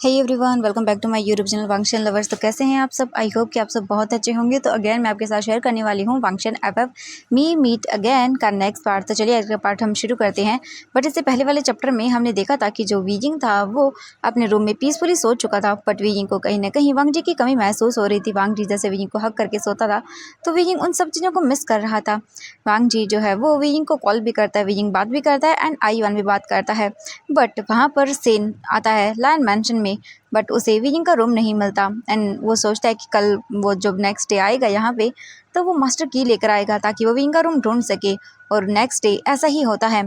Hey everyone, welcome back to my YouTube channel Wangshan lovers. तो कैसे हैं आप सब? आई होप कि आप सब बहुत अच्छे होंगे। तो अगेन मैं आपके साथ शेयर करने वाली हूँ वांगशन एफ मी मीट अगेन का नेक्स्ट पार्ट। तो चलिए आज का पार्ट हम शुरू करते हैं। बट इससे पहले वाले चैप्टर में हमने देखा था कि जो वीजिंग था वो अपने रूम में पीसफुली सो चुका था, बट वीजिंग को कहीं ना कहीं वांग जी की कमी महसूस हो रही थी। वांग जी जैसे वीजिंग को हक करके सोता था तो वीजिंग उन सब चीज़ों को मिस कर रहा था। वांग जी जो है वो वीजिंग को कॉल भी करता है, वीजिंग बात भी करता है एंड आई वन भी बात करता है। बट वहाँ पर सेन आता है लायन मैंशन में, बट उसे वीजिंग का रूम नहीं मिलता एंड वो सोचता है कि कल वो जब नेक्स्ट डे आएगा यहाँ पे तो वो मास्टर की लेकर आएगा ताकि वो वीजिंग का रूम ढूंढ सके। और नेक्स्ट डे ऐसा ही होता है।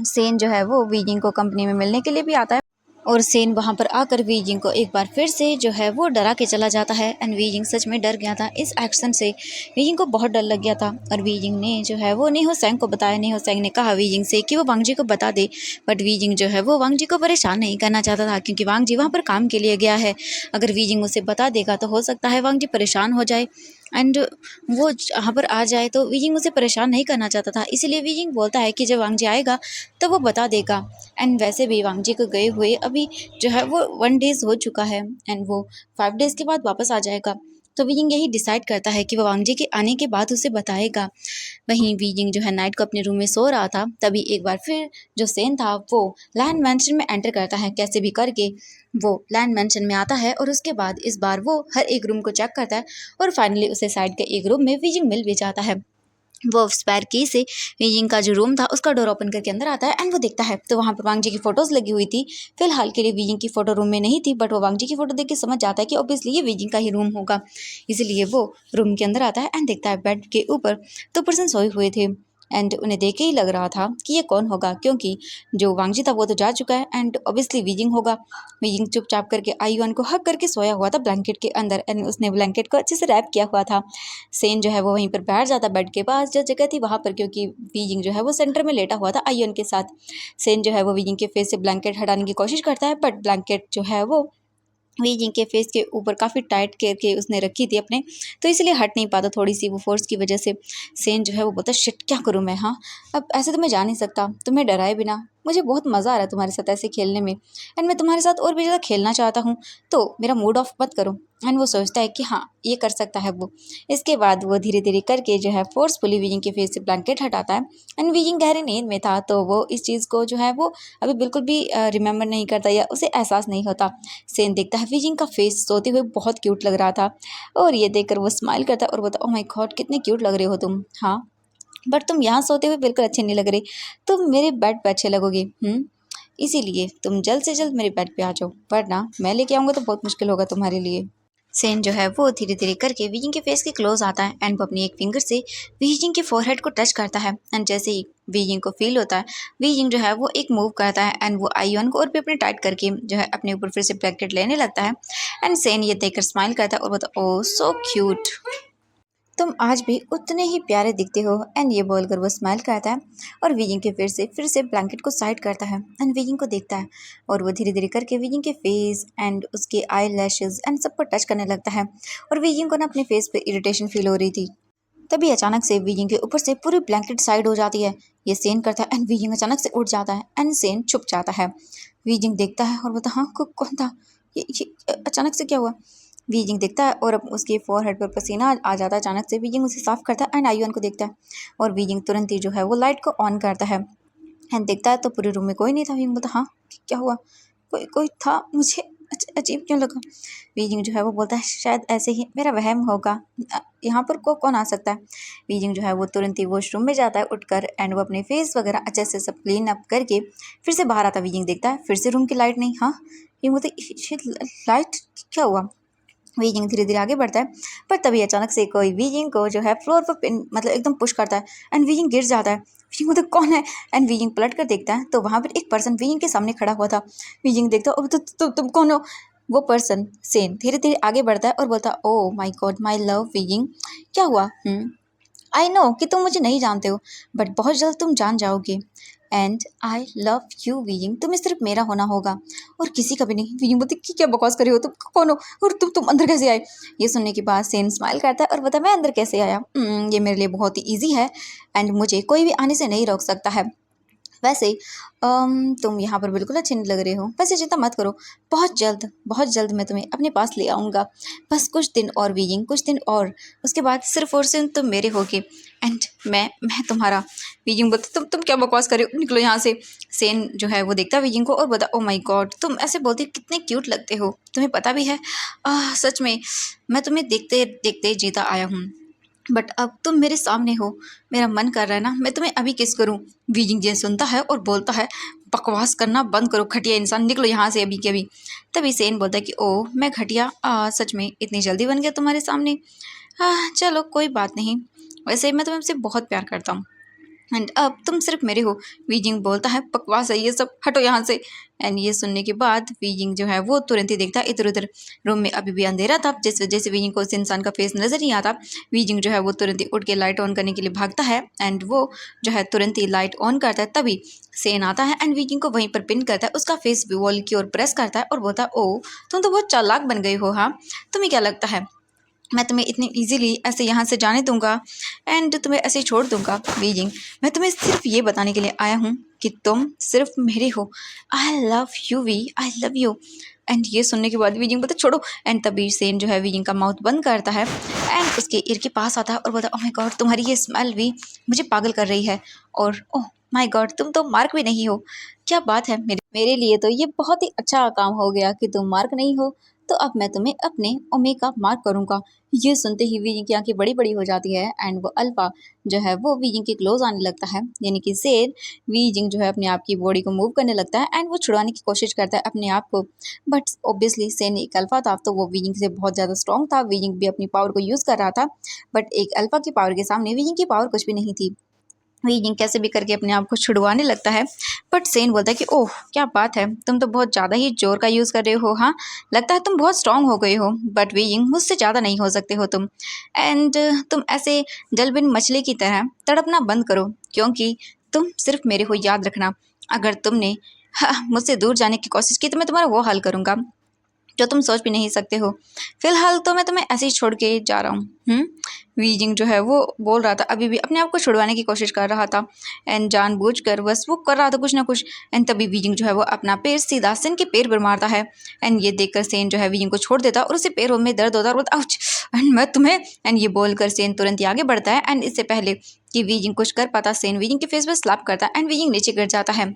सेन जो है वो वीजिंग को कंपनी में मिलने के लिए भी आता है और सेन वहाँ पर आकर वीजिंग को एक बार फिर से जो है वो डरा के चला जाता है एंड वीजिंग सच में डर गया था। इस एक्शन से वीजिंग को बहुत डर लग गया था और वीजिंग ने जो है वो नेहो सेंग को बताया। नेहो सेंग ने कहा वीजिंग से कि वो वांग जी को बता दे, बट वीजिंग जो है वो वांग जी को परेशान नहीं करना चाहता था क्योंकि वांग जी वहाँ पर काम के लिए गया है। अगर वीजिंग उसे बता देगा तो हो सकता है वांग जी परेशान हो जाए एंड वो यहाँ पर आ जाए, तो वीजिंग उसे परेशान नहीं करना चाहता था। इसीलिए वीजिंग बोलता है कि जब वांग जी आएगा तो वो बता देगा। एंड वैसे भी वांग जी को गए हुए अभी जो है वो 1 डेज हो चुका है एंड वो 5 डेज के बाद वापस आ जाएगा। तो वीजिंग यही डिसाइड करता है कि वो वांग जी के आने के बाद उसे बताएगा। वहीं वीजिंग जो है नाइट को अपने रूम में सो रहा था, तभी एक बार फिर जो सेन था वो लैंड मैंशन में एंटर करता है। कैसे भी करके वो लैंड मैंशन में आता है और उसके बाद इस बार वो हर एक रूम को चेक करता है और फाइनली उसे साइड के एक रूम में वीजिंग मिल भी जाता है। वो स्पैर की से वीजिंग का जो रूम था उसका डोर ओपन करके अंदर आता है एंड वो देखता है तो वहाँ पर वांग जी की फोटोज़ लगी हुई थी। फिलहाल के लिए वीजिंग की फ़ोटो रूम में नहीं थी, बट वो वांग जी की फ़ोटो देख के समझ जाता है कि ऑब्वियसली ये वीजिंग का ही रूम होगा। इसलिए वो रूम के अंदर आता है एंड देखता है बेड के ऊपर 2 पर्सन सोए हुए थे एंड उन्हें देख के ही लग रहा था कि ये कौन होगा, क्योंकि जो वांग जी था वो तो जा चुका है एंड ऑब्वियसली वीजिंग होगा। वीजिंग चुपचाप करके आईवन को हक करके सोया हुआ था ब्लैंकेट के अंदर एंड उसने ब्लैंकेट को अच्छे से रैप किया हुआ था। सेन जो है वो वहीं पर बैठ जाता बेड के पास जो जगह थी वहाँ पर, क्योंकि वीजिंग जो है वो सेंटर में लेटा हुआ था आयन के साथ। सेन जो है वो वीजिंग के फेस से ब्लैंकेट हटाने की कोशिश करता है, बट ब्लैंकेट जो है वो वीजिंग के फेस के ऊपर काफ़ी टाइट करके उसने रखी थी अपने, तो इसलिए हट नहीं पाता थोड़ी सी वो फोर्स की वजह से। सेन जो है वो बोलता शिट क्या करूँ मैं, हाँ अब ऐसे तो मैं जा नहीं सकता, तुम्हें डराए बिना मुझे बहुत मज़ा आ रहा है तुम्हारे साथ ऐसे खेलने में एंड मैं तुम्हारे साथ और भी ज़्यादा खेलना चाहता हूँ, तो मेरा मूड ऑफ मत करो। एंड वो सोचता है कि हाँ ये कर सकता है वो। इसके बाद वो धीरे धीरे करके जो है फोर्सफुली वीजिंग के फेस से ब्लैंकेट हटाता है एंड वीजिंग गहरी नींद में था, तो वो इस चीज़ को जो है वो अभी बिल्कुल भी रिमेंबर नहीं करता या उसे एहसास नहीं होता। सेन देखता है वीजिंग का फेस सोते हुए बहुत क्यूट लग रहा था और ये देखकर वो स्माइल करता है और बोलता ओह माय गॉड कितने क्यूट लग रहे हो तुम, हाँ बट तुम यहाँ सोते हुए बिल्कुल अच्छे नहीं लग रहे, तुम मेरे बेड पे अच्छे लगोगे। इसीलिए तुम जल्द से जल्द मेरे बेड पे आ जाओ, वरना मैं लेके आऊँगा तो बहुत मुश्किल होगा तुम्हारे लिए। सेन जो है वो धीरे धीरे करके वीजिंग के फेस के क्लोज आता है एंड वो अपनी एक फिंगर से वीजिंग के फोरहेड को टच करता है एंड जैसे ही वीजिंग को फील होता है वीजिंग जो है वो एक मूव करता है एंड वो आईवन को और भी अपने टाइट करके जो है अपने ऊपर फिर से ब्रैकेट लेने लगता है। एंड सेन ये देखकर स्माइल करता है और बोलता ओह सो क्यूट, तुम आज भी उतने ही प्यारे दिखते हो। एंड ये बोलकर वो स्माइल करता है और वीजिंग के फिर से ब्लैंकेट को साइड करता है एंड वीजिंग को देखता है और वो धीरे धीरे करके वीजिंग के फेस एंड उसके आई लैशेज एंड सब पर टच करने लगता है और वीजिंग को ना अपने फेस पे इरिटेशन फील हो रही थी। तभी अचानक से वीजिंग के ऊपर से पूरी ब्लैंकेट साइड हो जाती है। ये सेन करता है एंड वीजिंग अचानक से उठ जाता है एंड सेन छुप जाता है। वीजिंग देखता है और बोलता हाँ कौन था, ये अचानक से क्या हुआ। वीजिंग देखता है और अब उसके फोरहेड पर पसीना आ जाता है अचानक से। वीजिंग उसे साफ करता है एंड आयुन को देखता है और वीजिंग तुरंत ही जो है वो लाइट को ऑन करता है एंड देखता है तो पूरे रूम में कोई नहीं था। वीजिंग बोलता हाँ क्या हुआ, कोई कोई था, मुझे अजीब क्यों लगा। वीजिंग जो है वो बोलता है शायद ऐसे ही मेरा वहम होगा, यहाँ पर कौन आ सकता है। वीजिंग जो है वो तुरंत ही वॉशरूम में जाता है उठकर एंड वो अपने फेस वगैरह अच्छे से सब क्लीन अप करके फिर से बाहर आता। वीजिंग देखता है फिर से रूम की लाइट नहीं। हाँ ये बोलते लाइट क्या हुआ। वीजिंग धीरे धीरे आगे बढ़ता है पर तभी अचानक से कोई वीजिंग को जो है फ्लोर पर मतलब एकदम पुश करता है एंड वीजिंग गिर जाता है। वीजिंग मतलब कौन है एंड वीजिंग पलट कर देखता है तो वहाँ पर एक पर्सन वीजिंग के सामने खड़ा हुआ था। वीजिंग देखता है तुम कौन हो। वो पर्सन सेन धीरे धीरे आगे बढ़ता है और बोलता ओ माई गॉड माई लव वीजिंग क्या हुआ। आई नो कि तुम मुझे नहीं जानते हो बट बहुत जल्द तुम जान जाओगे and I love you wheezing, तुम्हें सिर्फ मेरा होना होगा और किसी का भी नहीं। वीजिंग बोलती कि क्या बकवास कर रही हो, तुम कौन हो और तुम अंदर कैसे आए। ये सुनने के बाद सेन स्माइल करता है और बता मैं अंदर कैसे आया, ये मेरे लिए बहुत ही ईजी है एंड मुझे कोई भी आने से नहीं रोक सकता है। वैसे तुम यहाँ पर बिल्कुल अच्छे नहीं लग रहे हो। वैसे चिंता मत करो, बहुत जल्द मैं तुम्हें अपने पास ले आऊँगा। बस कुछ दिन और वीइंग, कुछ दिन और, उसके बाद सिर्फ और सिर्फ तुम मेरे होगे एंड मैं तुम्हारा। वीइंग बोलते तुम क्या बकवास कर रहे हो, निकलो यहाँ से। सेन जो है वो देखता वीइंग को और बोलता ओ माय गॉड, तुम ऐसे बोलती कितने क्यूट लगते हो, तुम्हें पता भी है। सच में मैं तुम्हें देखते देखते जीता आया हूँ, बट अब तुम मेरे सामने हो, मेरा मन कर रहा है ना मैं तुम्हें अभी किस करूं। वीजिंग ये सुनता है और बोलता है बकवास करना बंद करो घटिया इंसान, निकलो यहाँ से अभी के अभी। तभी सेन बोलता है कि ओह मैं घटिया, सच में इतनी जल्दी बन गया तुम्हारे सामने। चलो कोई बात नहीं, वैसे मैं तुमसे बहुत प्यार करता हूँ एंड अब तुम सिर्फ मेरे हो। वीजिंग बोलता है बकवास है ये सब, हटो यहाँ से। एंड ये सुनने के बाद वीजिंग जो है वो तुरंत ही देखता है इधर उधर। रूम में अभी भी अंधेरा था, जिस वजह से वीजिंग को उस इंसान का फेस नजर नहीं आता। वीजिंग जो है वो तुरंत ही उठ के लाइट ऑन करने के लिए भागता है एंड वो जो है तुरंत ही लाइट ऑन करता है। तभी सेन आता है एंड वीजिंग को वहीं पर पिन करता है, उसका फेस वॉल की ओर प्रेस करता है और बोलता है ओ तुम तो बहुत चालाक बन गई हो। हाँ तुम्हें क्या लगता है मैं तुम्हें इतनी इजीली ऐसे यहाँ से जाने दूंगा एंड तुम्हें ऐसे छोड़ दूंगा। वीजिंग मैं तुम्हें सिर्फ ये बताने के लिए आया हूँ कि तुम सिर्फ मेरे हो। I love you Wei, I love you. And ये सुनने के बाद वीजिंग बोलता छोड़ो एंड तभी सेन जो है वीजिंग का माउथ बंद करता है एंड उसके ईयर के पास आता है और बोलता ओह माय गॉड तुम्हारी ये स्मेल भी मुझे पागल कर रही है। और ओह माय गॉड तुम तो मार्क भी नहीं हो, क्या बात है। मेरे लिए तो ये बहुत ही अच्छा काम हो गया कि तुम मार्क नहीं हो, तो अब मैं तुम्हें अपने ओमेगा मार्क करूँगा। ये सुनते ही वीजिंग की आंखें बड़ी बड़ी हो जाती है एंड वो अल्फा जो है वो वीजिंग के क्लोज आने लगता है, यानी कि सेन। वीजिंग जो है अपने आप की बॉडी को मूव करने लगता है एंड वो छुड़ाने की कोशिश करता है अपने आप को, बट ऑब्वियसली सेन एक अल्फा था तो वो वीजिंग से बहुत ज़्यादा स्ट्रॉन्ग था। वीजिंग भी अपनी पावर को यूज़ कर रहा था, बट एक अल्फा की पावर के सामने वीजिंग की पावर कुछ भी नहीं थी। वीजिंग कैसे भी करके अपने आप को छुड़वाने लगता है, बट सेन बोलता है कि ओह क्या बात है, तुम तो बहुत ज़्यादा ही जोर का यूज़ कर रहे हो। हाँ लगता है तुम बहुत स्ट्रांग हो गए हो, बट वीजिंग मुझसे ज़्यादा नहीं हो सकते हो तुम। एंड तुम ऐसे जलबिन मछली की तरह तड़पना बंद करो, क्योंकि तुम सिर्फ मेरे हो, याद रखना। अगर तुमने मुझसे दूर जाने की कोशिश की तो मैं तुम्हारा वो हाल करूँगा जो तुम सोच भी नहीं सकते हो। फिलहाल तो मैं तुम्हें ऐसे ही छोड़ के जा रहा हूँ। वीजिंग जो है वो बोल रहा था, अभी भी अपने आप को छुड़वाने की कोशिश कर रहा था एंड जानबूझकर बस वो कर रहा था कुछ ना कुछ। एंड तभी वीजिंग जो है वो अपना पैर सीधा सेन के पैर पर मारता है एंड ये देखकर सेन जो है वीजिंग को छोड़ देता और उसे पैरों में दर्द होता और आउच एंड मैं तुम्हें। एंड ये बोलकर सेन तुरंत ही आगे बढ़ता है एंड इससे पहले कि वीजिंग कुछ कर पाता सेन वीजिंग के फेस पर स्लैप करता है एंड वीजिंग नीचे गिर जाता है।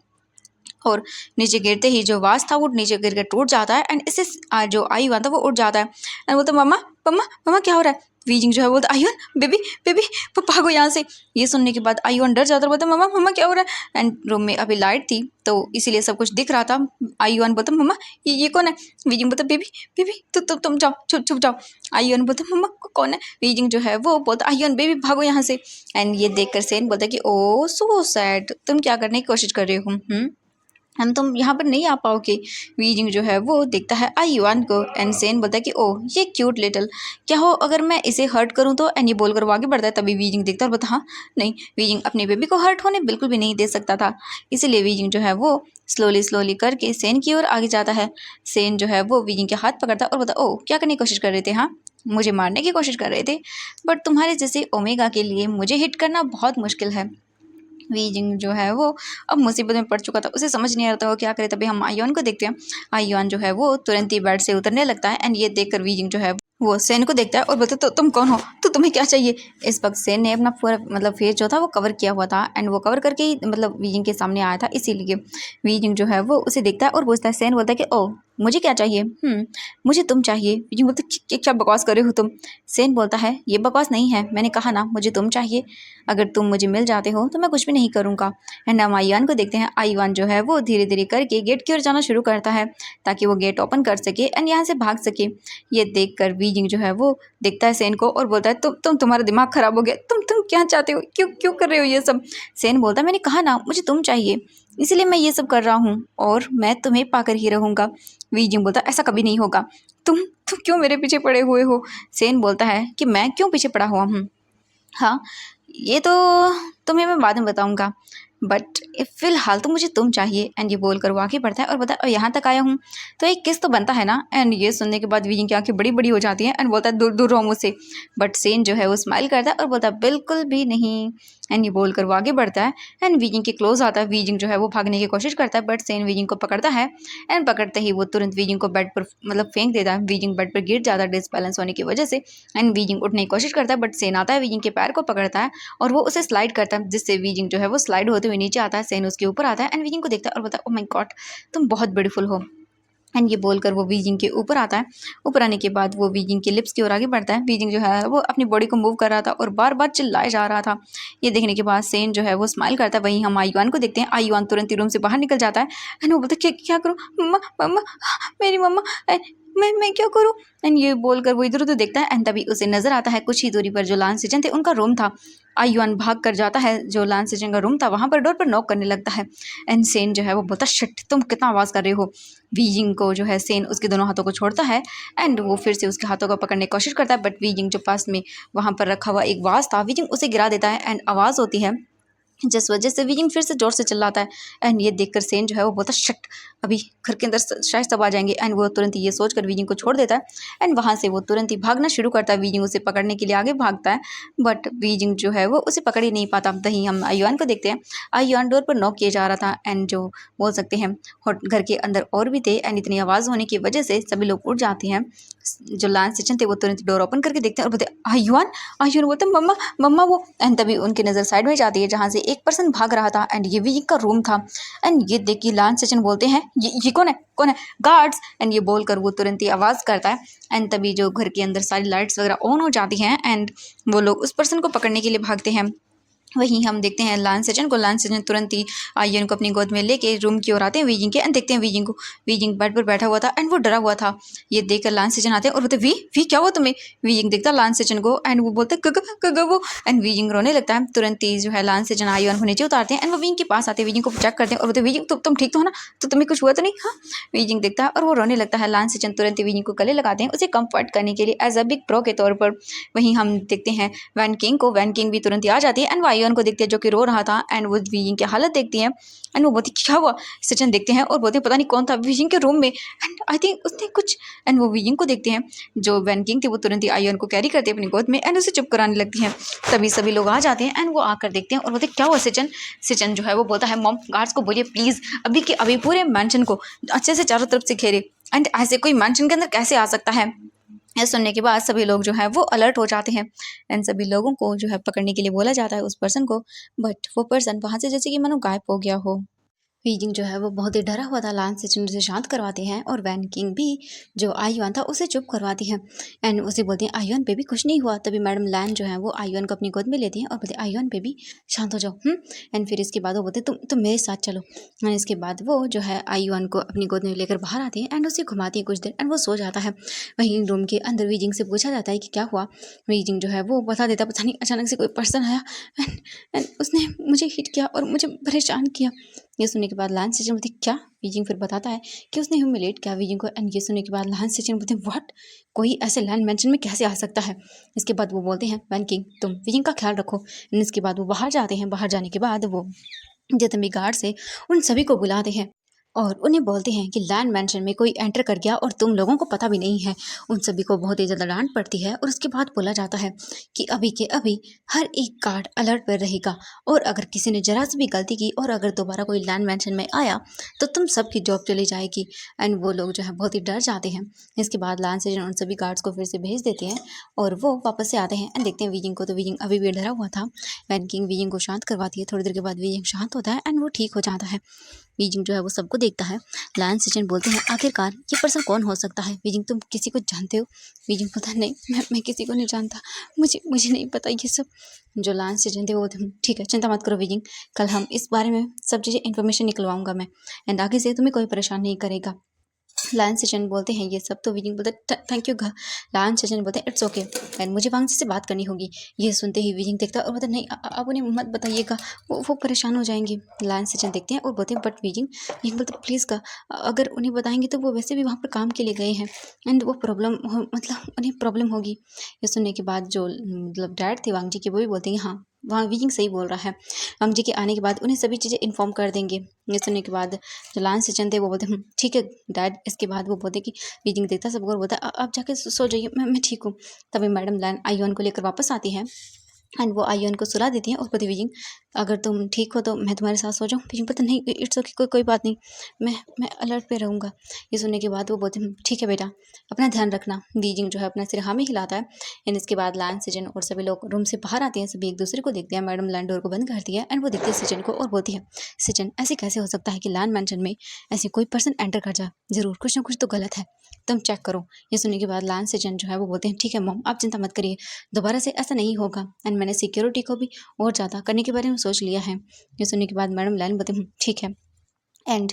और नीचे गिरते ही जो वास था वो नीचे गिर कर टूट जाता है एंड इससे जो आई हुआ था वो उठ जाता है एंड बोलता मम्मा मम्मा मम्मा क्या हो रहा है। वीजिंग जो है बोलता आयुन बेबी बेबी भागो यहाँ से। ये सुनने के बाद आयुन डर जाता है, बोलता मम्मा मम्मा क्या हो रहा है। एंड रूम में अभी लाइट थी तो इसीलिए सब कुछ दिख रहा था। आयुन बोलता मम्मा ये कौन है। वीजिंग बोलता बेबी बेबी तुम जाओ छुप छुप जाओ। आयुन बोलता मम्मा कौन है। वीजिंग जो है वो बोलता आयुन बेबी भागो यहाँ से। एंड ये देखकर सेन बोलता कि ओ सो सैड, तुम क्या करने की कोशिश कर रहे हो, हम तुम यहाँ पर नहीं आ पाओगे। वीजिंग जो है वो देखता है आयुआन को एंड सेन बोलता है कि ओह ये क्यूट लिटिल, क्या हो अगर मैं इसे हर्ट करूँ तो। एंड ये बोलकर वो आगे बढ़ता है। तभी वीजिंग देखता है और बोलता हाँ नहीं, वीजिंग अपने बेबी को हर्ट होने बिल्कुल भी नहीं दे सकता था, इसीलिए वीजिंग जो है वो स्लोली करके सेन की ओर आगे जाता है। सेन जो है वो वीजिंग के हाथ पकड़ता है और बोलता ओह क्या करने की कोशिश कर रहे थे। हाँ मुझे मारने की कोशिश कर रहे थे, बट तुम्हारे जैसे ओमेगा के लिए मुझे हिट करना बहुत मुश्किल है। वीजिंग जो है वो अब मुसीबत में पड़ चुका था, उसे समझ नहीं आ रहा था वो क्या करे। तभी हम आयुन को देखते हैं। आयुन जो है वो तुरंत ही बेड से उतरने लगता है एंड ये देखकर वीजिंग जो है वो सेन को देखता है और बोलता तो तुम कौन हो, तो तुम्हें क्या चाहिए। इस वक्त सेन ने अपना पूरा मतलब फेस जो था वो कवर किया हुआ था एंड वो कवर करके ही मतलब वीजिंग के सामने आया था, इसीलिए वीजिंग जो है वो उसे देखता है और पूछता है। सेन बोलता है कि ओ मुझे क्या चाहिए, मुझे तुम चाहिए। वीजिंग बोलता है क्या बकवास कर रहे हो तुम। सेन बोलता है ये बकवास नहीं है, मैंने कहा ना मुझे तुम चाहिए, अगर तुम मुझे मिल जाते हो तो मैं कुछ भी नहीं करूँगा। एंड हम आयुन को देखते हैं। आयुन जो है वो धीरे धीरे करके गेट की ओर जाना शुरू करता है ताकि वो गेट ओपन कर सके एंड यहाँ से भाग सके। ये देखकर वीजिंग जो है वो देखता है सेन को और बोलता है तुम्हारा दिमाग खराब हो गया, तुम क्या चाहते हो, क्यों क्यों कर रहे हो ये सब। सेन बोलता है मैंने कहा ना मुझे तुम चाहिए, इसलिए मैं ये सब कर रहा हूँ और मैं तुम्हें पाकर ही रहूँगा। वीजिंग बोलता ऐसा कभी नहीं होगा, तुम क्यों मेरे पीछे पड़े हुए हो। सेन बोलता है कि मैं क्यों पीछे पड़ा हुआ हूँ, हाँ ये तो तुम्हें मैं बाद में बताऊंगा, बट फिलहाल तो मुझे तुम चाहिए। एंड ये बोलकर वो आगे बढ़ता है और बोलता है यहाँ तक आया हूँ तो एक किस तो बनता है ना। एंड ये सुनने के बाद वीजिंग की आंखें बड़ी बड़ी हो जाती हैं एंड बोलता है दूर दूर रहो मुझसे। बट सेन जो है वो स्माइल करता है और बोलता है बिल्कुल भी नहीं, एंड ये बोलकर वो आगे बढ़ता है एंड वीजिंग के क्लोज आता है। वीजिंग जो है वो भागने की कोशिश करता है बट सेन वीजिंग को पकड़ता है एंड पकड़ते ही वो तुरंत वीजिंग को बेड पर मतलब फेंक देता है। वीजिंग बेड पर गिर जाता है डिसबैलेंस होने की वजह से एंड वीजिंग उठने की कोशिश करता है बट सेन आता है वीजिंग के पैर को पकड़ता है और वो उसे स्लाइड करता है जिससे वीजिंग जो है वो स्लाइड होते हुए नीचे आता है। सेन उसके ऊपर आता है एंड वीजिंग को देखता है और बोलता है, ओह माय गॉड तुम बहुत ब्यूटीफुल हो। एंड ये बोलकर वो वीजिंग के ऊपर आता है। ऊपर आने के बाद वो वीजिंग के लिप्स की ओर आगे बढ़ता है। वीजिंग जो है वो अपनी बॉडी को मूव कर रहा था और बार बार चिल्लाए जा रहा था। ये देखने के बाद सेन जो है वो स्माइल करता है। वहीं हम आयुआन को देखते हैं। आयुआन तुरंत ही रूम से बाहर निकल जाता है एंड वो बोलता है क्या करूँ मम्मा मम्मा मेरी मम्मा मैं क्या करूँ। एंड ये बोलकर वो इधर उधर देखता है एंड तभी उसे नजर आता है कुछ ही दूरी पर जो लान सिजन थे उनका रूम था। आयुआन भाग कर जाता है जो लान सिजन का रूम था वहां पर डोर पर नॉक करने लगता है एंड सेन जो है वो बोलता शिट तुम कितना आवाज़ कर रहे हो। वीजिंग को जो है सेन उसके दोनों हाथों को छोड़ता है एंड वो फिर से उसके हाथों को पकड़ने की कोशिश करता है बट वीजिंग जो पास में वहां पर रखा हुआ एक वाज था वीजिंग उसे गिरा देता है एंड आवाज़ होती है जिस वजह से वीजिंग फिर से जोर से चिल्लाता है एंड ये देखकर सेन जो है वो बोलता शट अभी घर के अंदर शायद सब आ जाएंगे एंड वो तुरंत ही ये सोचकर वीजिंग को छोड़ देता है एंड वहाँ से वो तुरंत ही भागना शुरू करता है। वीजिंग उसे पकड़ने के लिए आगे भागता है बट वीजिंग जो है वो उसे पकड़ ही नहीं पाता। वहीं हम आयुआन को देखते हैं। आयुआन डोर पर नॉक किया जा रहा था एंड जो बोल सकते हैं घर के अंदर और भी थे एंड इतनी आवाज़ होने की वजह से सभी लोग उठ जाते हैं। जो लान सिचन थे वो तुरंत डोर ओपन करके देखते हैं और बोलते आयुआन। आयुआन बोलते मम्मा मम्मा वो एंड तभी उनकी नज़र साइड में जाती है जहाँ से एक पर्सन भाग रहा था एंड ये वीजिंग का रूम था एंड ये देख के लान सिचन बोलते हैं ये कौन है गार्ड्स। एंड ये बोलकर वो तुरंत ही आवाज़ करता है एंड तभी जो घर के अंदर सारी लाइट्स वगैरह ऑन हो जाती हैं एंड वो लोग उस पर्सन को पकड़ने के लिए भागते हैं। वहीं हम देखते हैं लान सेजन को। लान सेजन तुरंत ही आयुन को अपनी गोद में लेके रूम की ओर आते हैं वीजिंग के एंड देखते हैं वीजिंग को। वीजिंग बेड पर बैठा हुआ था एंड वो डरा हुआ था। ये देखकर लान सेजन आते हैं और बोलते वी क्या हुआ तुम्हें। वीजिंग देखता है लान सेजन को एंड वो बोलते गग वो एंड वीजिंग रोने लगता है। तुरंत ही जो है लान सेजन आयुन को नीचे उतारते हैं एंड वो वीजिंग के पास आते हैं वीजिंग को चेक करते हैं और बोलते वीजिंग तुम ठीक तो हो ना, तो तुम्हें कुछ हुआ तो नहीं। हाँ वीजिंग देखता है और वो रोने लगता है। लान सेजन तुरंत ही वीजिंग को गले लगाते हैं उसे कंफर्ट करने के लिए एज अ बिग प्रो के तौर पर। वहीं हम देखते हैं वैन किंग को। वैन किंग भी तुरंत ही आ जाती है एंड वो आयुन को देखते हैं जो कि रो रहा था एंड वो वीजिंग की हालत देखती है एंड वो बोलती क्या हुआ। सचिन देखते हैं और बोलते हैं पता नहीं कौन था वीजिंग के रूम में एंड आई थिंक उसने कुछ। एंड वो वीजिंग को देखते हैं जो वैन किंग थी वो तुरंत ही आयुन को कैरी करते हैं अपनी गोद में एंड उसे चुप कराने लगती हैं। तभी सभी लोग आ जाते हैं एंड वो आकर देखते हैं और बोलते क्या हुआ सचिन। सचिन जो है वो बोलता है मॉम गार्ड्स को बोलिए प्लीज़ अभी के अभी पूरे मैंशन को अच्छे से चारों तरफ से घेरे एंड ऐसे कोई मैंशन के अंदर कैसे आ सकता है। यह सुनने के बाद सभी लोग जो है वो अलर्ट हो जाते हैं एंड सभी लोगों को जो है पकड़ने के लिए बोला जाता है उस पर्सन को बट वो पर्सन वहाँ से जैसे कि मानो गायब हो गया हो। वीजिंग जो है वो बहुत ही डरा हुआ था। लान सेचन उसे शांत करवाते हैं और वैन किंग भी जो आयुआन था उसे चुप करवाती है एंड उसे बोलते हैं आयुआन बेबी कुछ नहीं हुआ। तभी मैडम लैन जो है वो आयुआन को अपनी गोद में लेती हैं और बोलते हैं आयुआन बेबी शांत हो जाओ। एंड फिर इसके बाद वो बोलते तुम मेरे साथ चलो एंड इसके बाद वो जो है आयुआन को अपनी गोद में लेकर बाहर आती है एंड उसे घुमाती है कुछ देर एंड वो सो जाता है। वहीं रूम के अंदर वीजिंग से पूछा जाता है कि क्या हुआ। वीजिंग जो है वो बता देता पता नहीं अचानक से कोई पर्सन आया एंड उसने मुझे हिट किया और मुझे परेशान किया। ये सुनने के बाद लान सेचन बोलते क्या। वीजिंग फिर बताता है कि उसने ह्यूमिलेट किया वीजिंग को एंड ये सुनने के बाद लान सेचन बोलते व्हाट कोई ऐसे लैंड मेंशन में कैसे आ सकता है। इसके बाद वो बोलते हैं वैन किंग तुम वीजिंग का ख्याल रखो एंड इसके बाद वो बाहर जाते हैं। बाहर जाने के बाद वो जितने भी गार्ड से उन सभी को बुलाते हैं और उन्हें बोलते हैं कि लैंड मैंशन में कोई एंटर कर गया और तुम लोगों को पता भी नहीं है। उन सभी को बहुत ही ज़्यादा डांट पड़ती है और उसके बाद बोला जाता है कि अभी के अभी हर एक गार्ड अलर्ट पर रहेगा और अगर किसी ने जरा सी भी गलती की और अगर दोबारा कोई लैंड मैंशन में आया तो तुम सबकी जॉब चली जाएगी। एंड वो लोग जो है बहुत ही डर जाते हैं। इसके बाद लैंड सेजन उन सभी गार्ड्स को फिर से भेज देते हैं और वो वापस से आते हैं एंड देखते हैं वीजिंग को। तो वीजिंग अभी भी डरा हुआ था। वैन किंग वीजिंग को शांत करवाती है। थोड़ी देर के बाद वीजिंग शांत होता है एंड वो ठीक हो जाता है। वीजिंग जो है वो सबको देखता है। लायन सेचन बोलते हैं आखिरकार ये पर्सन कौन हो सकता है। वीजिंग तुम किसी को जानते हो। वीजिंग बोलता है नहीं मैं किसी को नहीं जानता, मुझे नहीं पता ये सब। जो लायन सेचन थे वो ठीक है चिंता मत करो वीजिंग, कल हम इस बारे में सब चीज़ें इन्फॉर्मेशन निकलवाऊंगा मैं एंड आगे से तुम्हें कोई परेशान नहीं करेगा। लायन सेचन बोलते हैं ये सब तो वीजिंग बोलते थैंक यू। लायन सेचन बोलते हैं इट्स ओके एंड मुझे वांगजी से बात करनी होगी। ये सुनते ही वीजिंग देखता है और बोलते नहीं आप उन्हें मत बताइएगा, वो परेशान हो जाएंगे। लायन सेचन देखते हैं और बोलते हैं बट वीजिंग बोलते प्लीज़ का अगर उन्हें बताएंगे तो वो वैसे भी वहाँ पर काम के लिए गए हैं एंड वो मतलब उन्हें प्रॉब्लम होगी। ये सुनने के बाद जो मतलब डैड थे वांगजी के वो भी बोलते हैं हाँ वहाँ वीजिंग सही बोल रहा है। वांगजी के आने के बाद उन्हें सभी चीज़ें इन्फॉर्म कर देंगे। ये सुनने के बाद जो लायन सेचन थे वो बोलते ठीक है डैड। इसके बाद वो बोलते कि वीजिंग देखता सबको और बोलता आप जाके सो जाइए मैं ठीक हूँ। तभी मैडम लैन आयुआन को लेकर वापस आती है एंड वो आयुन को सुला देती हैं और बोलती वीजिंग अगर तुम ठीक हो तो मैं तुम्हारे साथ सो जाऊँ। वीजिंग पता नहीं इट्स ओके, कोई बात नहीं, मैं अलर्ट पे रहूँगा। ये सुनने के बाद वो बोलती ठीक है बेटा, अपना ध्यान रखना। वीजिंग जो है अपना सिर हाँ में हिलाता है। एंड इसके बाद लान सिजन और सभी लोग रूम से बाहर आते हैं, सभी एक दूसरे को देखते हैं। मैडम लान डोर को बंद करती है एंड वो देखती है सिजन को और बोलती है सिजन ऐसे कैसे हो सकता है कि लान मैंशन में ऐसे कोई पर्सन एंटर कर जाए, ज़रूर कुछ ना कुछ तो गलत है, तुम चेक करो। ये सुनने के बाद लान सिजन जो है वो बोलते हैं ठीक है मॉम, आप चिंता मत करिए, दोबारा से ऐसा नहीं होगा। एंड मैंने सिक्योरिटी को भी और ज़्यादा करने के बारे में सोच लिया है। ये सुनने के बाद मैडम लाइन बोलते ठीक है। एंड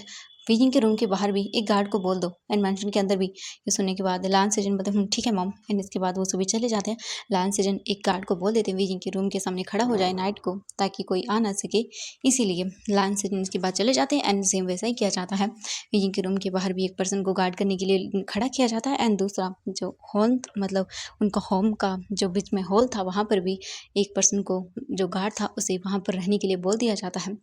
वीजिंग के रूम के बाहर भी एक गार्ड को बोल दो एंड मैंशन के अंदर भी। ये सुनने के बाद लान सीजन बोलते ठीक है मॉम। एंड इसके बाद वो सभी चले जाते हैं। लान सीजन एक गार्ड को बोल देते हैं वीजिंग के रूम के सामने खड़ा हो जाए नाइट को, ताकि कोई आ ना सके, इसीलिए लान सीजन इसके बाद चले जाते हैं। एंड सेम वैसा ही किया जाता है। वीजिंग के रूम के बाहर भी एक पर्सन को गार्ड करने के लिए खड़ा किया जाता है। एंड दूसरा जो हॉल मतलब उनका होम का जो बीच में हॉल था, वहाँ पर भी एक पर्सन को जो गार्ड था उसे वहाँ पर रहने के लिए बोल दिया जाता है।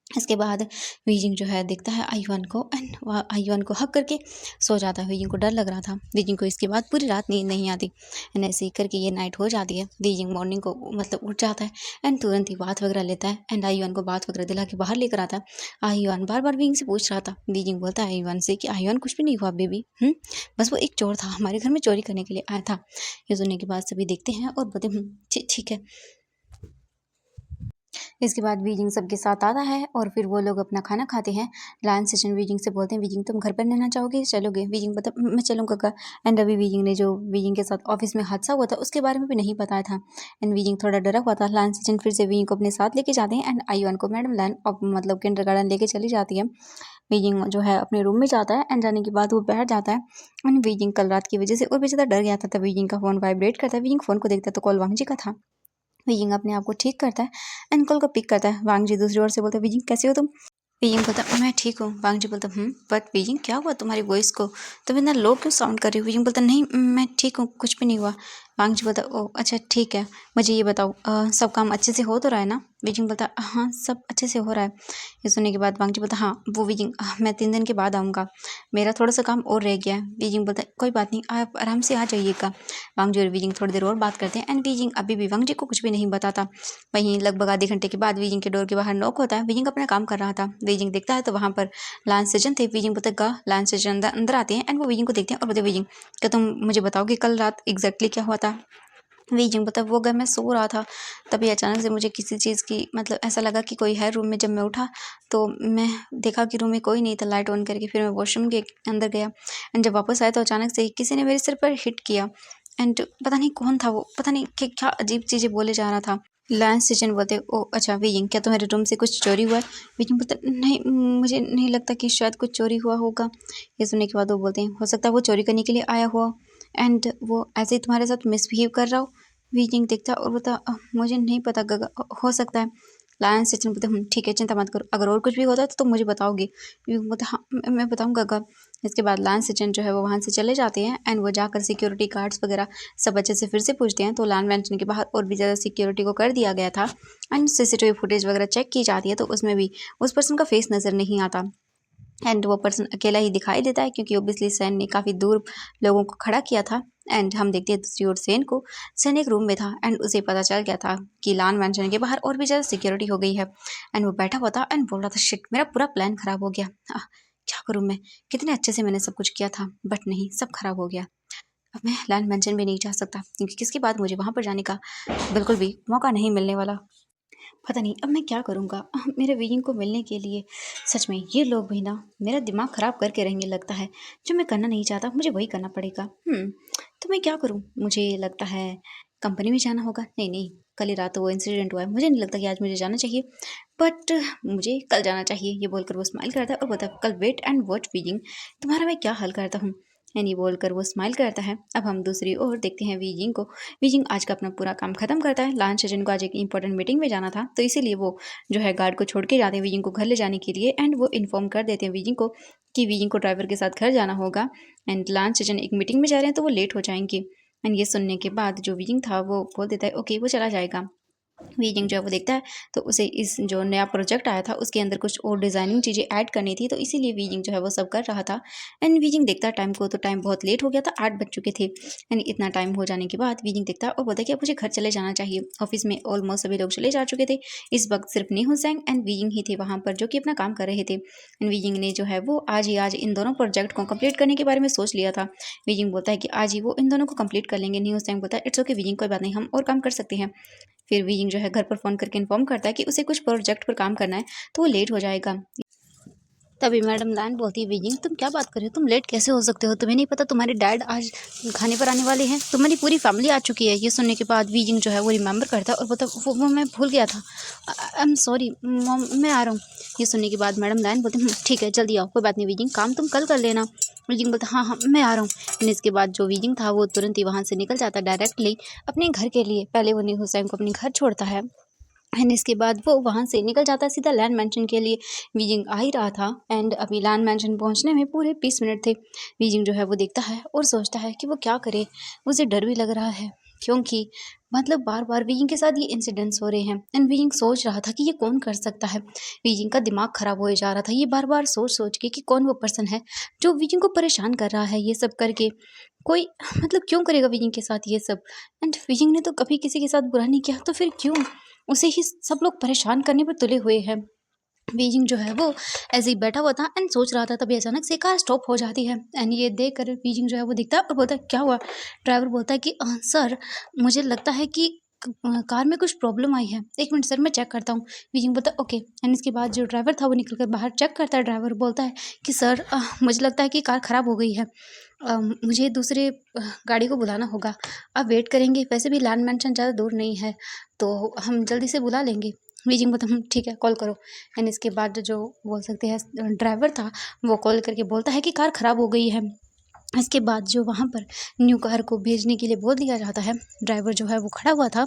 इसके बाद वीजिंग जो है देखता है आयुआन को एंड वह आयुआन को हक करके सो जाता है। वीजिंग को डर लग रहा था। वीजिंग को इसके बाद पूरी रात नींद नहीं आती एंड ऐसे ही करके ये नाइट हो जाती है। वीजिंग मॉर्निंग को मतलब उठ जाता है एंड तुरंत ही बात वगैरह लेता है एंड आयुआन को बात वगैरह दिला के बाहर लेकर आता है। आयुआन बार बार वीजिंग से पूछ रहा था। वीजिंग बोलता है आयुआन से कि आयुआन कुछ भी नहीं हुआ बेबी, बस वो एक चोर था, हमारे घर में चोरी करने के लिए आया था। ये सुनने के बाद सभी देखते हैं और बोलते ठीक है। इसके बाद वीजिंग सबके साथ आता है और फिर वो लोग अपना खाना खाते हैं। लायन सेशन वीजिंग से बोलते हैं वीजिंग तुम घर पर रहना चाहोगे, चलोगे? वीजिंग बता मैं चलूँगा का। एंड अभी वीजिंग ने जो वीजिंग के साथ ऑफिस में हादसा हुआ था उसके बारे में भी नहीं बताया था। एंड वीजिंग थोड़ा डरा हुआ था। लायन सेशन फिर से वीजिंग को अपने साथ लेके जाते हैं एंड आयुआन को मैडम लायन मतलब किंडरगार्टन लेके चली जाती है। वीजिंग जो है अपने रूम में जाता है एंड जाने के बाद वो बैठ जाता है। एंड वीजिंग कल रात की वजह से और भी ज़्यादा डर गया था। तब वीजिंग का फ़ोन वाइब्रेट करता है। वीजिंग फ़ोन को देखता है तो कॉल वांगजी का था। वीजिंग अपने आप को ठीक करता है एंड कॉल को पिक करता है। वांगजी दूसरी ओर से बोलता है वीजिंग कैसे हो तुम? वीजिंग बोलता मैं ठीक हूँ। वांगजी बोलता बट वीजिंग क्या हुआ तुम्हारी वॉइस को, तुम इतना लो क्यों साउंड कर रही हो? वीजिंग बोलता नहीं मैं ठीक हूँ, कुछ भी नहीं हुआ। वांगजी बोलता ओ अच्छा ठीक है, मुझे ये बताओ सब काम अच्छे से हो तो रहा है ना? वीजिंग बोलता हाँ सब अच्छे से हो रहा है। ये सुनने के बाद वांगजी बोलता हाँ वो वीजिंग मैं 3 दिन के बाद आऊँगा, मेरा थोड़ा सा काम और रह गया है। वीजिंग बोलता कोई बात नहीं, आप आराम से आ जाइएगा। वांगजी और वीजिंग थोड़ी देर और बात करते हैं एंड वीजिंग अभी भी वांगजी को कुछ भी नहीं बताता। वहीं लगभग आधे घंटे के बाद वीजिंग के डोर के बाहर नॉक होता है। वीजिंग अपना काम कर रहा था। वीजिंग देखता है तो वहाँ पर लायन सेजन थे। वीजिंग बोलता लायन सेजन अंदर आते हैं एंड वो वीजिंग को देखते हैं और बोलते वीजिंग क्या तुम मुझे बताओगे कल रात एग्जैक्टली क्या हुआ था? वीजिंग बोलता वो अगर मैं सो रहा था तभी अचानक से मुझे किसी चीज़ की मतलब ऐसा लगा कि कोई है रूम में। जब मैं उठा तो मैं देखा कि रूम में कोई नहीं था। लाइट ऑन करके फिर मैं वॉशरूम के अंदर गया एंड जब वापस आया तो अचानक से किसी ने मेरे सिर पर हिट किया एंड पता नहीं कौन था वो, पता नहीं क्या अजीब चीज़ें बोले जा रहा था। लायंस सिजन बोलते ओ अच्छा वीजिंग क्या तुम्हारे रूम से कुछ चोरी हुआ है? वीजिंग बोलता नहीं मुझे नहीं लगता कि शायद कुछ चोरी हुआ होगा। ये सुनने के बाद वो बोलते हैं हो सकता है वो चोरी करने के लिए आया हुआ एंड वो ऐसे ही तुम्हारे साथ मिसबिहेव कर रहा हो। वीजिंग देखता और बोलता मुझे नहीं पता गगा, हो सकता है। लायन सचिन बोलते ठीक है चिंता मत करो, अगर और कुछ भी होता है तो तुम मुझे बताओगे। वीजिंग बोलता हाँ मैं बताऊँगा गगा। इसके बाद लायन सचिन जो है वो वहाँ से चले जाते हैं एंड वो जाकर सिक्योरिटी गार्ड्स वगैरह सब अच्छे से फिर से पूछते हैं तो लायन मैंशन के बाहर और भी ज़्यादा सिक्योरिटी को कर दिया गया था। एंड सीसीटीवी फुटेज वगैरह चेक की जाती है तो उसमें भी उस पर्सन का फेस नज़र नहीं आता एंड वो पर्सन अकेला ही दिखाई देता है क्योंकि ओबियसली सैन ने काफ़ी दूर लोगों को खड़ा किया था। एंड हम देखते हैं दूसरी ओर सेन को। सेन एक रूम में था एंड उसे पता चल गया था कि लान मैंशन के बाहर और भी ज़्यादा सिक्योरिटी हो गई है एंड वो बैठा हुआ था एंड बोल रहा था शिट मेरा पूरा प्लान खराब हो गया। क्या करूँ मैं, कितने अच्छे से मैंने सब कुछ किया था बट नहीं सब खराब हो गया। अब मैं लान मैंशन भी नहीं जा सकता क्योंकि किसके बाद मुझे वहाँ पर जाने का बिल्कुल भी मौका नहीं मिलने वाला। पता नहीं अब मैं क्या करूँगा मेरे वीजिंग को मिलने के लिए। सच में ये लोग भी ना मेरा दिमाग ख़राब करके रहेंगे लगता है। जो मैं करना नहीं चाहता मुझे वही करना पड़ेगा। तो मैं क्या करूँ? मुझे लगता है कंपनी में जाना होगा। नहीं नहीं, कल ही रात वो इंसिडेंट हुआ है, मुझे नहीं लगता कि आज मुझे जाना चाहिए, बट मुझे कल जाना चाहिए। ये बोलकर वो स्माइल करता है और बोलता है कल वेट एंड वॉच वीजिंग, तुम्हारा मैं क्या हल करता हूँ। एंड ये बोलकर वो स्माइल करता है। अब हम दूसरी ओर देखते हैं वीजिंग को। वीजिंग आज का अपना पूरा काम खत्म करता है। लान शजन को आज एक इंपॉर्टेंट मीटिंग में जाना था तो इसीलिए वो जो है गार्ड को छोड़ के जाते हैं वीजिंग को घर ले जाने के लिए एंड वो इन्फॉर्म कर देते हैं वीजिंग को कि वीजिंग को ड्राइवर के साथ घर जाना होगा एंड लान शजन एक मीटिंग में जा रहे हैं तो वो लेट हो जाएंगे। एंड ये सुनने के बाद जो वीजिंग था वो बोल देता है ओके वो चला जाएगा। वीजिंग जो है वो देखता है तो उसे इस जो नया प्रोजेक्ट आया था उसके अंदर कुछ और डिज़ाइनिंग चीज़ें ऐड करनी थी, तो इसीलिए वीजिंग जो है वो सब कर रहा था। एंड वीजिंग देखता है टाइम को, तो टाइम बहुत लेट हो गया था, 8 बज चुके थे। एंड इतना टाइम हो जाने के बाद वीजिंग देखता है और बोलता है कि अब मुझे घर चले जाना चाहिए। ऑफिस में ऑलमोस्ट सभी लोग चले जा चुके थे। इस वक्त सिर्फ नीहू सेंग एंड वीजिंग ही थे वहाँ पर जो कि अपना काम कर रहे थे। एंड वीजिंग ने जो है वो आज इन दोनों प्रोजेक्ट को कंप्लीट करने के बारे में सोच लिया था। वीजिंग बोलता है कि आज ही वो इन दोनों को कंप्लीट कर लेंगे। नीहू सेंग बोलता है इट्स ओके वीजिंग, कोई बात नहीं, हम और काम कर सकते हैं। फिर वीजिंग जो है घर पर फ़ोन करके इन्फॉर्म करता है कि उसे कुछ प्रोजेक्ट पर काम करना है तो वो लेट हो जाएगा। तभी मैडम लाइन बोलती है वीजिंग तुम क्या बात कर रहे हो, तुम लेट कैसे हो सकते हो, तुम्हें नहीं पता तुम्हारे डैड आज खाने पर आने वाले हैं, तुम्हारी पूरी फैमिली आ चुकी है। ये सुनने के बाद वीजिंग जो है वो रिमेंबर करता है और बोलता वो मैं भूल गया था, आई एम सॉरी मॉम, मैं आ रहा हूँ। ये सुनने के बाद मैडम लाइन बोलती ठीक है जल्दी आओ, कोई बात नहीं वीजिंग, काम तुम कल कर लेना। वीजिंग बोलता हाँ हाँ मैं आ रहा हूँ। एंड इसके बाद जो वीजिंग था वो तुरंत ही वहाँ से निकल जाता डायरेक्टली अपने घर के लिए। पहले वो नीहू सेंग को अपने घर छोड़ता है एंड इसके बाद वो वहाँ से निकल जाता है सीधा लैंड मैंशन के लिए। वीजिंग आ ही रहा था एंड अभी लैंड मैंशन पहुँचने में पूरे 20 मिनट थे। वीजिंग जो है वो देखता है और सोचता है कि वो क्या करे। उसे डर भी लग रहा है क्योंकि मतलब बार बार वीजिंग के साथ ये इंसिडेंट्स हो रहे हैं। एंड वीजिंग सोच रहा था कि ये कौन कर सकता है। वीजिंग का दिमाग खराब हो जा रहा था ये बार बार सोच सोच के कि कौन वो पर्सन है जो वीजिंग को परेशान कर रहा है ये सब करके। कोई मतलब क्यों करेगा वीजिंग के साथ ये सब। एंड वीजिंग ने तो कभी किसी के साथ बुरा नहीं किया, तो फिर क्यों उसे ही सब लोग परेशान करने पर तुले हुए हैं। बीजिंग जो है वो ऐसे ही बैठा हुआ था एंड सोच रहा था, तभी अचानक से कार स्टॉप हो जाती है। एंड ये देख कर बीजिंग जो है वो दिखता है और बोलता है क्या हुआ। ड्राइवर बोलता है कि सर मुझे लगता है कि कार में कुछ प्रॉब्लम आई है, 1 मिनट सर मैं चेक करता हूँ। बीजिंग बोलता है ओके। एंड इसके बाद जो ड्राइवर था वो निकल कर बाहर चेक करता है। ड्राइवर बोलता है कि सर मुझे लगता है कि कार ख़राब हो गई है, मुझे दूसरे गाड़ी को बुलाना होगा, आप वेट करेंगे, वैसे भी लैंड मैंशन ज़्यादा दूर नहीं है तो हम जल्दी से बुला लेंगे। बीजिंग बोलता ठीक है कॉल करो। एंड इसके बाद जो बोल सकते हैं ड्राइवर था वो कॉल करके बोलता है कि कार ख़राब हो गई है। इसके बाद जो वहाँ पर न्यू कार को भेजने के लिए बोल दिया जाता है। ड्राइवर जो है वो खड़ा हुआ था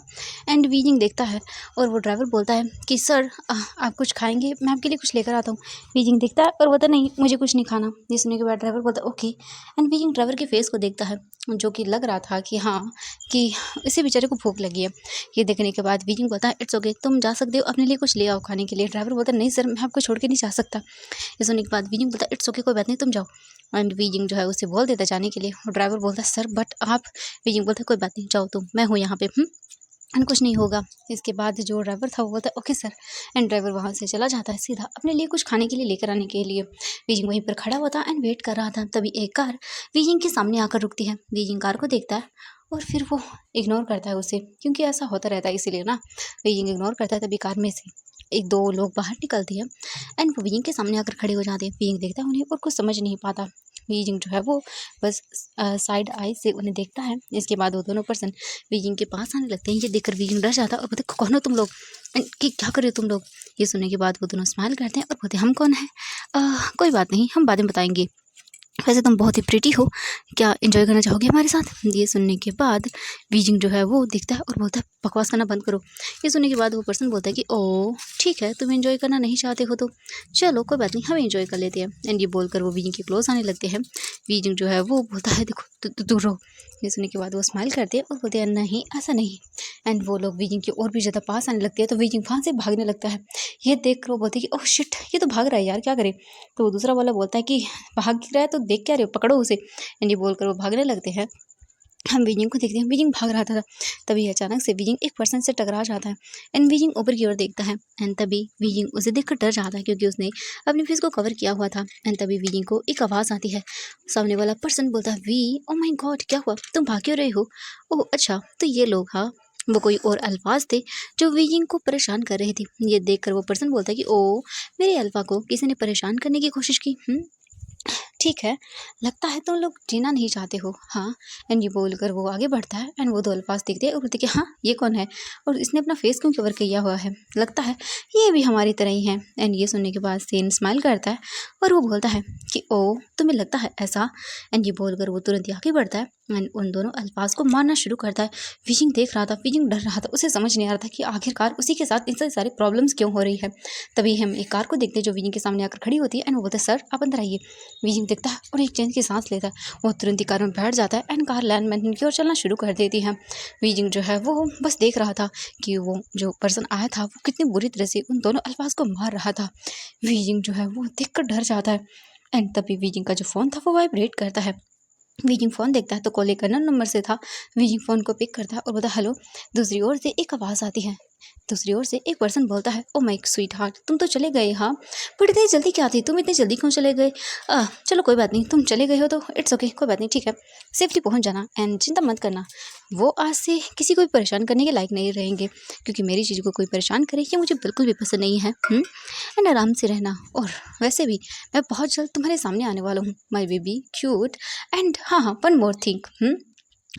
एंड वीजिंग देखता है और वो ड्राइवर बोलता है कि सर आप कुछ खाएंगे, मैं आपके लिए कुछ लेकर आता हूँ। वीजिंग देखता है और बोलता नहीं मुझे कुछ नहीं खाना। ये सुनने के बाद ड्राइवर बोलता ओके। एंड वीजिंग ड्राइवर के फेस को देखता है जो कि लग रहा था कि हाँ कि इसे बेचारे को भूख लगी है। ये देखने के बाद वीजिंग बोलता है इट्स ओके, तुम जा सकते हो, अपने लिए कुछ ले आओ खाने के लिए। ड्राइवर बोलता नहीं सर मैं आपको छोड़ के नहीं जा सकता। ये सुनने के बाद वीजिंग बोलता इट्स ओके कोई बात नहीं तुम जाओ। एंड वीजिंग जो है उसे बोल देता जाने के लिए। और ड्राइवर बोलता है सर बट आप। वीजिंग बोलता है कोई बात नहीं जाओ तुम, मैं हूँ यहाँ पे, एंड कुछ नहीं होगा। इसके बाद जो ड्राइवर था वो बोलता है ओके सर। एंड ड्राइवर वहाँ से चला जाता है सीधा अपने लिए कुछ खाने के लिए लेकर आने के लिए। वीजिंग वहीं पर खड़ा हुआ था एंड वेट कर रहा था। तभी एक कार वीजिंग के सामने आकर रुकती है। वीजिंग कार को देखता है और फिर वो इग्नोर करता है उसे, क्योंकि ऐसा होता रहता है इसीलिए ना। वीजिंग इग्नोर करता है। तभी कार में से 1-2 लोग बाहर निकलते हैं एंड वो वीजिंग के सामने आकर खड़े हो जाते हैं। वीजिंग देखता है उन्हें और कुछ समझ नहीं पाता। वीजिंग जो है वो बस साइड आई से उन्हें देखता है। इसके बाद वो दोनों पर्सन वीजिंग के पास आने लगते हैं। ये देखकर वीजिंग डर जाता है और बोलते कौन हो तुम लोग, कि क्या कर रहे हो तुम लोग। ये सुनने के बाद वो दोनों स्माइल करते हैं और बोलते हम कौन हैं, कोई बात नहीं हम बाद में बताएंगे, वैसे तुम बहुत ही प्रिटी हो, क्या एंजॉय करना चाहोगे हमारे साथ। ये सुनने के बाद वीजिंग जो है वो दिखता है और बोलता है बकवास करना बंद करो। ये सुनने के बाद वो पर्सन बोलता है कि ओ ठीक है तुम एंजॉय करना नहीं चाहते हो तो चलो कोई बात नहीं हम एंजॉय कर लेते हैं। एंड ये बोलकर वो वीजिंग के क्लोज आने लगते हैं। वीजिंग जो है वो बोलता है देखो दूर रहो। ये सुनने के बाद वो स्माइल करते हैं और बोलते हैं नहीं ऐसा नहीं। एंड वो लोग वीजिंग के और भी ज़्यादा पास आने लगते हैं तो वीजिंग वहाँ से भागने लगता है। ये देख कर वो बोलते हैं कि ओह शिट ये तो भाग रहा है यार क्या करे। तो वो दूसरा वाला बोलता है कि भाग रहा है तो देख क्या रहे हो, पकड़ो उसे। एंड ये बोलकर वो भागने लगते हैं। हम वीजिंग को देखते हैं, वीजिंग भाग रहा था। तभी अचानक से वीजिंग एक पर्सन से टकरा जाता है एंड वीजिंग ऊपर की ओर देखता है। एंड तभी वीजिंग उसे देखकर डर जाता है क्योंकि उसने अपने फेस को कवर किया हुआ था। एंड तभी वीजिंग को एक आवाज़ आती है। सामने वाला पर्सन बोलता है वी ओ माय गॉड क्या हुआ, तुम भाग क्यों रहे हो। ओह अच्छा तो ये लोग हाँ वो कोई और अल्फाज थे जो वीजिंग को परेशान कर रहे थे। ये देखकर वो पर्सन बोलता है कि ओ मेरे अल्फा को किसी ने परेशान करने की कोशिश की। ठीक है लगता है तुम लोग जीना नहीं चाहते हो हाँ। एंड ये बोलकर वो आगे बढ़ता है एंड वो 2 अल्फाज दिखते हैं और बोलते कि हाँ ये कौन है और इसने अपना फेस क्यों कवर किया हुआ है, लगता है ये भी हमारी तरह ही है। एंड ये सुनने के बाद सेन स्माइल करता है और वो बोलता है कि ओ तुम्हें लगता है ऐसा। एंड ये बोलकर वो तुरंत ही आगे बढ़ता है एंड उन दोनों अल्फाज को मारना शुरू करता है। वीजिंग देख रहा था, वीजिंग डर रहा था, उसे समझ नहीं आ रहा था कि आखिरकार उसी के साथ इतने सारे प्रॉब्लम्स क्यों हो रही है। तभी हम एक कार को देखते हैं जो वीजिंग के सामने आकर खड़ी होती है एंड वो बोलता है सर आप अंदर आइए। वीजिंग देखता है और एक चैन की सांस लेता है, वो तुरंत ही कार में बैठ जाता है एंड कार लैंड मैन की ओर चलना शुरू कर देती है। वीजिंग जो है वो बस देख रहा था कि वो जो पर्सन आया था वो कितनी बुरी तरह से उन दोनों अल्फाज को मार रहा था। वीजिंग जो है वो देख कर डर जाता है एंड तभी वीजिंग का जो फ़ोन था वो वाइब्रेट करता है। वीजिंग फ़ोन देखता है तो कॉल एक अननोन नंबर से था। वीजिंग फ़ोन को पिक करता है और बोलता है हेलो। दूसरी ओर से एक आवाज़ आती है, दूसरी ओर से एक पर्सन बोलता है ओ माय स्वीट हार्ट तुम तो चले गए हाँ, बट इतनी जल्दी क्या थी, तुम इतनी जल्दी क्यों चले गए? चलो कोई बात नहीं, तुम चले गए हो तो इट्स ओके, कोई बात नहीं, ठीक है, सेफली पहुंच जाना एंड चिंता मत करना। वो आज से किसी को भी परेशान करने के लायक नहीं रहेंगे, क्योंकि मेरी चीज़ को कोई परेशान करे ये मुझे बिल्कुल भी पसंद नहीं है। एंड आराम से रहना, और वैसे भी मैं बहुत जल्द तुम्हारे सामने आने वाला हूँ माय बेबी क्यूट। एंड हाँ वन मोर थिंग,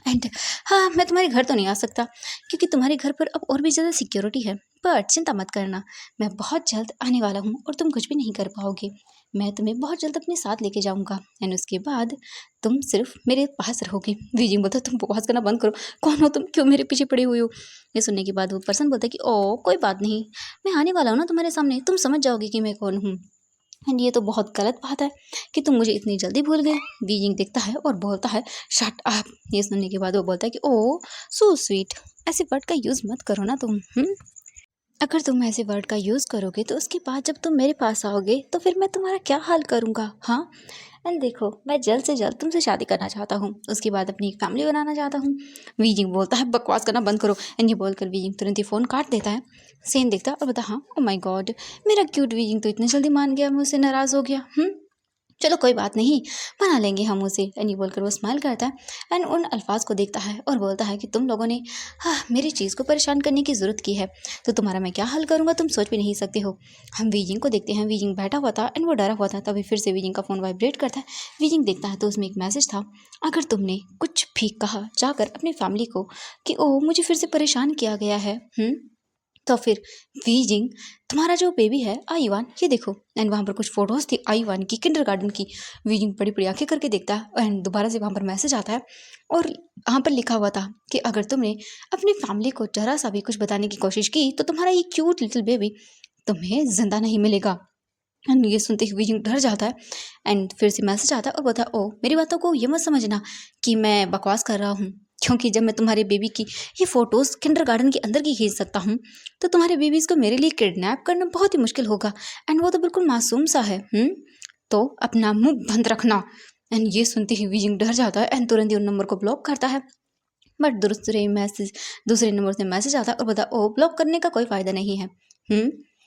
एंड हाँ मैं तुम्हारे घर तो नहीं आ सकता क्योंकि तुम्हारे घर पर अब और भी ज़्यादा सिक्योरिटी है, बट चिंता मत करना, मैं बहुत जल्द आने वाला हूँ और तुम कुछ भी नहीं कर पाओगे। मैं तुम्हें बहुत जल्द अपने साथ लेके जाऊँगा एंड उसके बाद तुम सिर्फ मेरे पास रहोगे। वीजिंग बोलता तुम बकवास करना बंद करो, कौन हो तुम, क्यों मेरे पीछे पड़ी हुई हो? ये सुनने के बाद वो पर्सन बोलता है कि ओ कोई बात नहीं, मैं आने वाला हूँ ना तुम्हारे सामने, तुम समझ जाओगे कि मैं कौन हूँ। एंड ये तो बहुत गलत बात है कि तुम मुझे इतनी जल्दी भूल गए। वीजिंग देखता है और बोलता है शट अप। ये सुनने के बाद वो बोलता है कि ओ सो स्वीट, ऐसे वर्ड का यूज़ मत करो ना तुम। अगर तुम ऐसे वर्ड का यूज़ करोगे तो उसके बाद जब तुम मेरे पास आओगे तो फिर मैं तुम्हारा क्या हाल करूँगा, हाँ? एंड देखो मैं जल्द से जल्द तुमसे शादी करना चाहता हूँ, उसके बाद अपनी एक फैमिली बनाना चाहता हूँ। वीजिंग बोलता है बकवास करना बंद करो, एंड ये बोलकर वीजिंग तुरंत ही फ़ोन काट देता है। सेन देखता है और बोलता हाँ ओ माय गॉड, मेरा क्यूट वीजिंग तो इतनी जल्दी मान गया, मुझसे नाराज़ हो गया। चलो कोई बात नहीं, बना लेंगे हम उसे। एंड ये बोलकर वो स्माइल करता है एंड उन अल्फाज को देखता है और बोलता है कि तुम लोगों ने मेरी चीज़ को परेशान करने की ज़रूरत की है, तो तुम्हारा मैं क्या हल करूँगा तुम सोच भी नहीं सकते हो। हम वीजिंग को देखते हैं, वीजिंग बैठा हुआ था एंड वो डरा हुआ था। तभी फिर से वीजिंग का फ़ोन वाइब्रेट करता है। वीजिंग देखता है तो उसमें एक मैसेज था, अगर तुमने कुछ भी कहा जाकर अपनी फैमिली को कि ओ मुझे फिर से परेशान किया गया है, तो फिर वीजिंग तुम्हारा जो बेबी है आयुवान ये देखो। एंड वहाँ पर कुछ फोटोज़ थी आयुवान की किंडरगार्टन की। वीजिंग बड़ी बड़ी आंखें करके देखता है एंड दोबारा से वहाँ पर मैसेज आता है और वहाँ पर लिखा हुआ था कि अगर तुमने अपनी फैमिली को जरा सा भी कुछ बताने की कोशिश की तो तुम्हारा ये क्यूट लिटिल बेबी तुम्हें जिंदा नहीं मिलेगा। एंड ये सुनते ही वीजिंग डर जाता है एंड फिर से मैसेज आता है और बोलता है ओ मेरी बातों को ये मत समझना कि मैं बकवास कर रहा हूँ, क्योंकि जब मैं तुम्हारे बेबी की ये फ़ोटोज़ किंडरगार्टन के अंदर की खींच सकता हूँ तो तुम्हारे बेबीज़ को मेरे लिए किडनैप करना बहुत ही मुश्किल होगा। एंड वो तो बिल्कुल मासूम सा है। तो अपना मुंह बंद रखना। एंड ये सुनते ही वीजिंग डर जाता है एंड तुरंत ही उन नंबर को ब्लॉक करता है। बट दूसरे नंबर से मैसेज आता है और बोलता ओ ब्लॉक करने का कोई फ़ायदा नहीं है।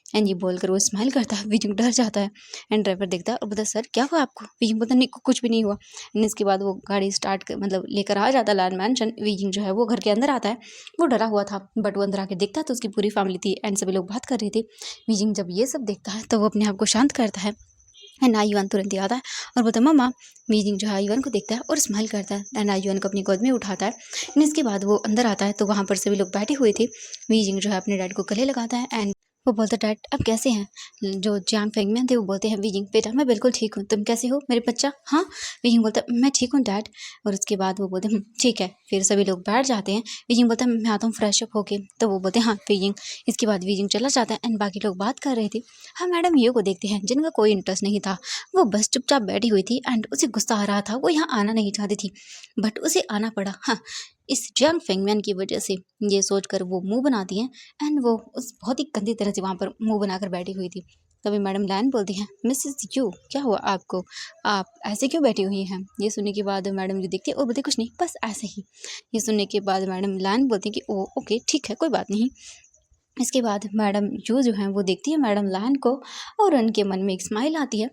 एंड ये बोलकर वो स्माइल करता है। वीजिंग डर जाता है एंड ड्राइवर देखता है और बोलता है सर क्या हुआ आपको? वीजिंग बोलता नहीं कुछ भी नहीं हुआ। एंड इसके बाद वो गाड़ी स्टार्ट कर मतलब लेकर आ जाता है लैंड मैंशन। वीजिंग जो है वो घर के अंदर आता है। वो डरा हुआ था बट वो अंदर आके देखता है तो उसकी पूरी फैमिली थी एंड सभी लोग बात कर रहे थे। वीजिंग जब ये सब देखता है तो वो अपने आप को शांत करता है एंड आयुवान तुरंत ही आता है और बोलता है मामा। वीजिंग जो है आयुवान को देखता है और स्माइल करता है एंड आयुवान को अपनी गोद में उठाता है। एंड इसके बाद वो अंदर आता है तो वहाँ पर सभी लोग बैठे हुए थे। वीजिंग जो है अपने डैड को गले लगाता है एंड वो बोलता है डैड आप कैसे हैं? जो जियांग फेंगमिन थे वो बोलते हैं वीजिंग बेटा मैं बिल्कुल ठीक हूँ, तुम कैसे हो मेरे बच्चा? हाँ वीजिंग बोलता है मैं ठीक हूँ डैड। और उसके बाद वो बोलते हैं ठीक है। फिर सभी लोग बैठ जाते हैं। वीजिंग बोलता है मैं आता हूँ फ्रेश अप होके, तो वो बोलते हैं हाँ वीजिंग। इसके बाद वीजिंग चला जाता है एंड बाकी लोग बात कर रहे थे। हम मैडम यू को देखते हैं जिनका कोई इंटरेस्ट नहीं था, वो बस चुपचाप बैठी हुई थी एंड उसे गुस्सा आ रहा था, वो यहाँ आना नहीं चाहती थी बट उसे आना पड़ा हाँ इस जियांग फेंगमिन की वजह से। ये सोचकर वो मुंह बनाती हैं एंड वो उस बहुत ही गंदी तरह से वहाँ पर मुंह बनाकर बैठी हुई थी। तभी मैडम लैन बोलती हैं मिसेस यू क्या हुआ आपको, आप ऐसे क्यों बैठी हुई हैं? ये सुनने के बाद मैडम यू देखती है और बोलती कुछ नहीं बस ऐसे ही। ये सुनने के बाद मैडम लैन बोलती हैं कि ओ ओके ठीक है कोई बात नहीं। इसके बाद मैडम यू जो हैं वो देखती है मैडम लान को और उनके मन में एक स्माइल आती है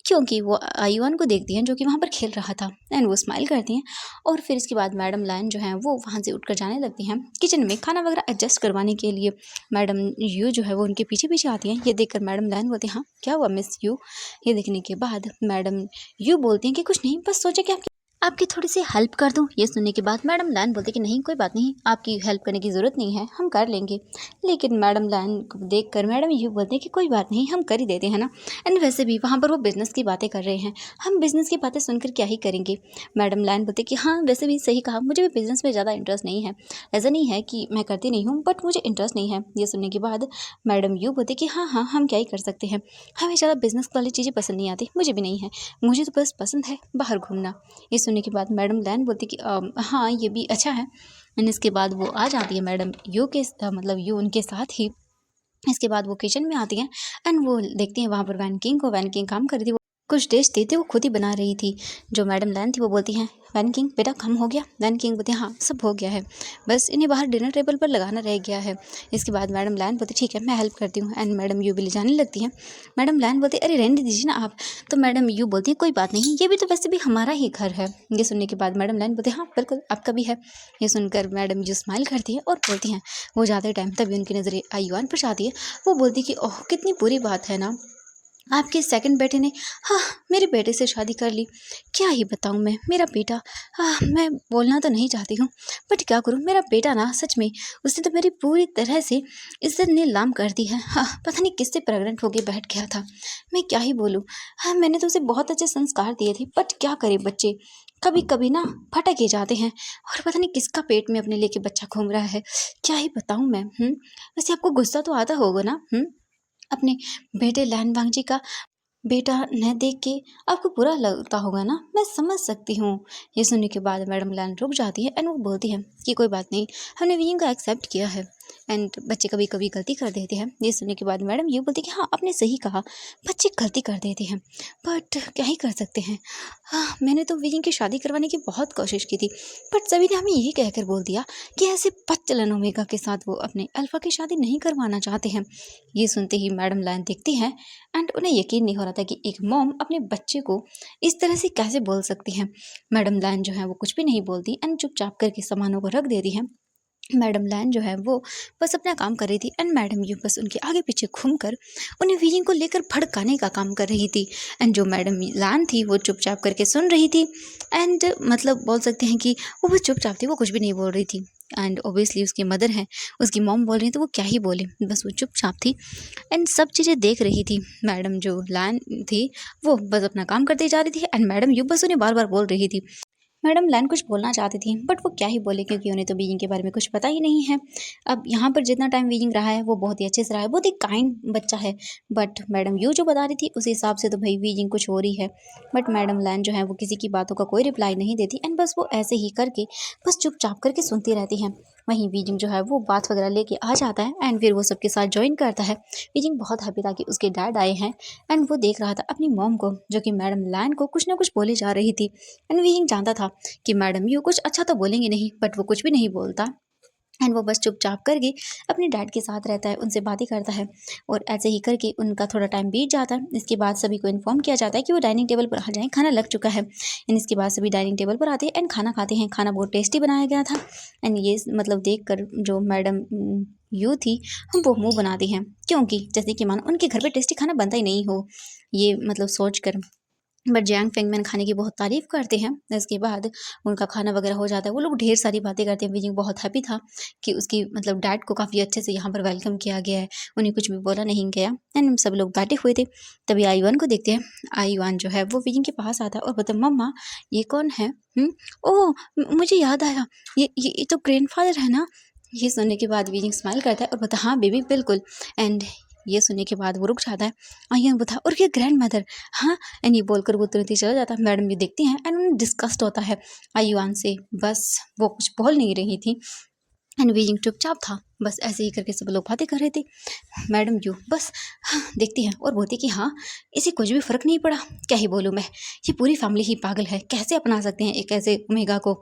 क्योंकि वो आयुवान को देखती हैं जो कि वहाँ पर खेल रहा था एंड वो स्माइल करती हैं। और फिर इसके बाद मैडम लान जो हैं वो वहाँ से उठकर जाने लगती हैं किचन में खाना वगैरह एडजस्ट करवाने के लिए। मैडम यू जो है वो उनके पीछे पीछे आती हैं। ये देखकर मैडम लान बोलती हैं हाँ क्या हुआ मिस यू? ये देखने के बाद मैडम यू बोलती हैं कि कुछ नहीं बस सोचा कि आपकी आपकी थोड़ी सी हेल्प कर दूं। ये सुनने के बाद मैडम लैन बोलती कि नहीं कोई बात नहीं, आपकी हेल्प करने की ज़रूरत नहीं है, हम कर लेंगे। लेकिन मैडम लैन को देखकर मैडम यू बोलते हैं कि कोई बात नहीं, हम कर ही देते हैं ना। एंड वैसे भी वहाँ पर वो बिज़नेस की बातें कर रहे हैं, हम बिज़नेस की बातें सुनकर क्या ही करेंगे। मैडम लैन बोलती कि हाँ वैसे भी सही कहा, मुझे भी बिज़नेस में ज़्यादा इंटरेस्ट नहीं है। ऐसा नहीं है कि मैं करती नहीं हूँ, बट मुझे इंटरेस्ट नहीं है। ये सुनने के बाद मैडम यू बोलती कि हाँ हाँ हम क्या ही कर सकते हैं, हमें ज़्यादा बिज़नेस वाली चीज़ें पसंद नहीं आती, मुझे भी नहीं है, मुझे तो बस पसंद है बाहर घूमना। ये सुनने के बाद मैडम लैन बोलती कि हाँ ये भी अच्छा है। एंड इसके बाद वो आ जाती है मैडम यू के मतलब यू उनके साथ ही। इसके बाद वो किचन में आती हैं एंड वो देखती हैं वहाँ पर वैन किंग को। वैन किंग काम कर रही थी, वो कुछ डिश थी वो खुद ही बना रही थी। जो मैडम लैन थी वो बोलती हैं वैन किंग बेटा काम हो गया। वैन किंग बोलती हैं हाँ सब हो गया है, बस इन्हें बाहर डिनर टेबल पर लगाना रह गया है। इसके बाद मैडम लैन बोलती ठीक है मैं हेल्प करती हूँ। एंड मैडम यू भी ले जाने लगती हैं। मैडम लैन बोलती अरे रहने दीजिए ना आप। तो मैडम यू बोलती है कोई बात नहीं, ये भी तो वैसे भी हमारा ही घर है। ये सुनने के बाद मैडम लैन बोलती हाँ बिल्कुल आपका भी है। ये सुनकर मैडम यू स्माइल करती है और बोलती हैं वो जाते टाइम तभी उनकी नज़रें आयुआन पर जाती है। वो बोलती कि ओह कितनी बुरी बात है ना, आपके सेकंड बेटे ने हाँ मेरे बेटे से शादी कर ली। क्या ही बताऊँ मैं, मेरा बेटा मैं बोलना तो नहीं चाहती हूँ बट क्या करूँ, मेरा बेटा ना सच में उसने तो मेरी पूरी तरह से इज्जत नीलाम कर दी है। हाँ पता नहीं किससे प्रेग्नेंट होके बैठ गया था, मैं क्या ही बोलूँ। हाँ मैंने तो उसे बहुत अच्छे संस्कार दिए थे बट क्या करे बच्चे कभी कभी ना भटक ही जाते हैं, और पता नहीं किसका पेट में अपने लेके बच्चा घूम रहा है, क्या ही बताऊँ मैं। वैसे आपको गुस्सा तो आता होगा ना अपने बेटे लैन वांगजी का बेटा न देख के आपको बुरा लगता होगा ना, मैं समझ सकती हूँ। ये सुनने के बाद मैडम लैन रुक जाती है एंड वो बोलती है कि कोई बात नहीं, हमने विंग को एक्सेप्ट किया है एंड बच्चे कभी कभी गलती कर देते हैं। ये सुनने के बाद मैडम ये बोलती कि हाँ आपने सही कहा, बच्चे गलती कर देते हैं बट क्या ही कर सकते हैं। हाँ मैंने तो विंग की शादी करवाने की बहुत कोशिश की थी बट सभी ने हमें यही कहकर बोल दिया कि ऐसे बदचलन ओमेगा के साथ वो अपने अल्फा की शादी नहीं करवाना चाहते हैं। ये सुनते ही मैडम लैन देखती हैं एंड उन्हें यकीन नहीं हो रहा था कि एक मॉम अपने बच्चे को इस तरह से कैसे बोल सकती है। मैडम लैन जो है वो कुछ भी नहीं बोलती एंड चुपचाप करके सामानों को रख देती है। मैडम लैन जो है वो बस अपना काम कर रही थी एंड मैडम यू बस उनके आगे पीछे घूमकर उन्हें वीइंग को लेकर भड़काने का काम कर रही थी। एंड जो मैडम लैन थी वो चुपचाप करके सुन रही थी एंड मतलब बोल सकते हैं कि वो बस चुपचाप थी, वो कुछ भी नहीं बोल रही थी। एंड ओबियसली उसकी मदर है, उसकी मॉम बोल रही थी, तो वो क्या ही बोले, बस वो चुपचाप थी एंड सब चीज़ें देख रही थी। मैडम जो लैन थी वो बस अपना काम करती जा रही थी एंड मैडम यू बस उन्हें बार बार बोल रही थी। मैडम लैन कुछ बोलना चाहती थी बट वो क्या ही बोले क्योंकि उन्हें तो बीइंग के बारे में कुछ पता ही नहीं है। अब यहाँ पर जितना टाइम बीइंग रहा है वो बहुत ही अच्छे से रहा है, बहुत ही काइंड बच्चा है। बट मैडम यू जो बता रही थी उस हिसाब से तो भाई बीइंग कुछ हो रही है। बट मैडम लैन जो है वो किसी की बातों का कोई रिप्लाई नहीं देती एंड बस वो ऐसे ही करके बस चुपचाप करके सुनती रहती हैं। वहीं बीजिंग जो है वो बात वगैरह लेके आ जाता है एंड फिर वो सबके साथ ज्वाइन करता है। बीजिंग बहुत हैप्पी था कि उसके डैड आए हैं एंड वो देख रहा था अपनी मॉम को जो कि मैडम लैन को कुछ ना कुछ बोले जा रही थी। एंड बीजिंग जानता था कि मैडम यू कुछ अच्छा तो बोलेंगे नहीं बट वो कुछ भी नहीं बोलता एंड वो बस चुपचाप करके अपने डैड के साथ रहता है, उनसे बातें करता है और ऐसे ही करके उनका थोड़ा टाइम बीत जाता है। इसके बाद सभी को इन्फॉर्म किया जाता है कि वो डाइनिंग टेबल पर आ जाएं, खाना लग चुका है। एंड इसके बाद सभी डाइनिंग टेबल पर आते हैं एंड खाना खाते हैं। खाना बहुत टेस्टी बनाया गया था एंड ये मतलब देख कर जो मैडम यू थी हम वो मुँह बनाती हैं क्योंकि जैसे कि मानो उनके घर पर टेस्टी खाना बनता ही नहीं हो, ये मतलब सोच कर। बट जैंग फेंगमैन खाने की बहुत तारीफ़ करते हैं। इसके बाद उनका खाना वगैरह हो जाता है, वो लोग ढेर सारी बातें करते हैं। बीजिंग बहुत हैप्पी था कि उसकी मतलब डैड को काफ़ी अच्छे से यहाँ पर वेलकम किया गया है, उन्हें कुछ भी बोला नहीं गया एंड सब लोग बैठे हुए थे। तभी आईवान को देखते हैं। आईवान जो है वो बीजिंग के पास आता है और बोलता है मम्मा ये कौन है? ओह मुझे याद आया, ये तो ग्रैंडफादर है ना। ये सुनने के बाद बीजिंग स्माइल करता है और बोलता हाँ बेबी बिल्कुल। एंड ये सुनने के बाद वो रुक जाता है। आईवान बोलता है और ये ग्रैंड मदर हाँ। एंड ये बोलकर वो तुरंत ही चला जाता है। मैडम भी देखती हैं एंड उन्हें डिस्कस्ट होता है आयुआन से, बस वो कुछ बोल नहीं रही थी एंड बीजिंग चुपचाप था। बस ऐसे ही करके सब लोग बातें कर रहे थे। मैडम यू बस देखती हैं और बोलती कि हाँ इसे कुछ भी फ़र्क नहीं पड़ा, क्या ही बोलूँ मैं, ये पूरी फैमिली ही पागल है, कैसे अपना सकते हैं एक ऐसे ओमेगा को।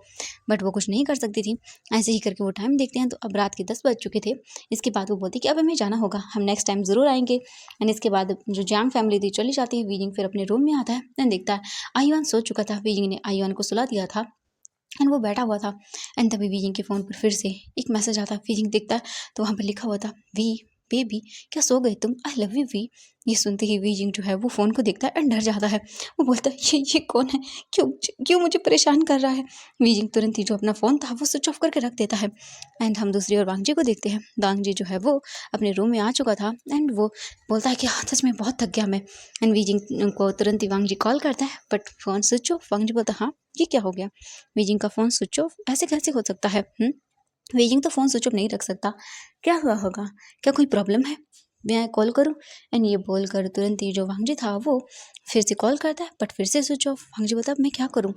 बट वो कुछ नहीं कर सकती थी। ऐसे ही करके वो टाइम देखते हैं तो अब रात के 10 बज चुके थे। इसके बाद वो बोलती कि अब हमें जाना होगा, हम नेक्स्ट टाइम ज़रूर आएंगे। एंड इसके बाद जो जैंग फैमिली थी चली जाती है। बीजिंग फिर अपने रूम में आता है एंड देखता है आयुआन सो चुका था। बीजिंग ने आयुआन को सुला दिया था एंड वो बैठा हुआ था एंड तभी बीजिंग के फ़ोन पर फिर से एक मैसेज आता है। बीजिंग देखता है तो वहाँ पर लिखा हुआ था वी बेबी क्या सो गए तुम, आई लव यू वी। ये सुनते ही वीजिंग जो है वो फ़ोन को देखता है एंड डर जाता है। वो बोलता है ये कौन है, क्यों क्यों मुझे परेशान कर रहा है। वीजिंग तुरंत ही जो अपना फ़ोन था वो स्विच ऑफ करके रख देता है। एंड हम दूसरी ओर वांगजी को देखते हैं। वांगजी जो है वो अपने रूम में आ चुका था एंड वो बोलता है कि हाँ सच में बहुत थक गया मैं। एंड वीजिंग को तुरंत ही वांगजी कॉल करता है बट फ़ोन स्विच ऑफ। वांगजी बोलता है हाँ ये क्या हो गया, वीजिंग का फ़ोन स्विच ऑफ ऐसे कैसे हो सकता है। वीजिंग तो फ़ोन स्विच ऑफ नहीं रख सकता, क्या हुआ होगा, क्या कोई प्रॉब्लम है, मैं कॉल करूं। एंड ये बोलकर तुरंत ही जो वांगजी था वो फिर से कॉल करता है बट फिर से स्विच ऑफ। वांगजी बोलता अब मैं क्या करूं।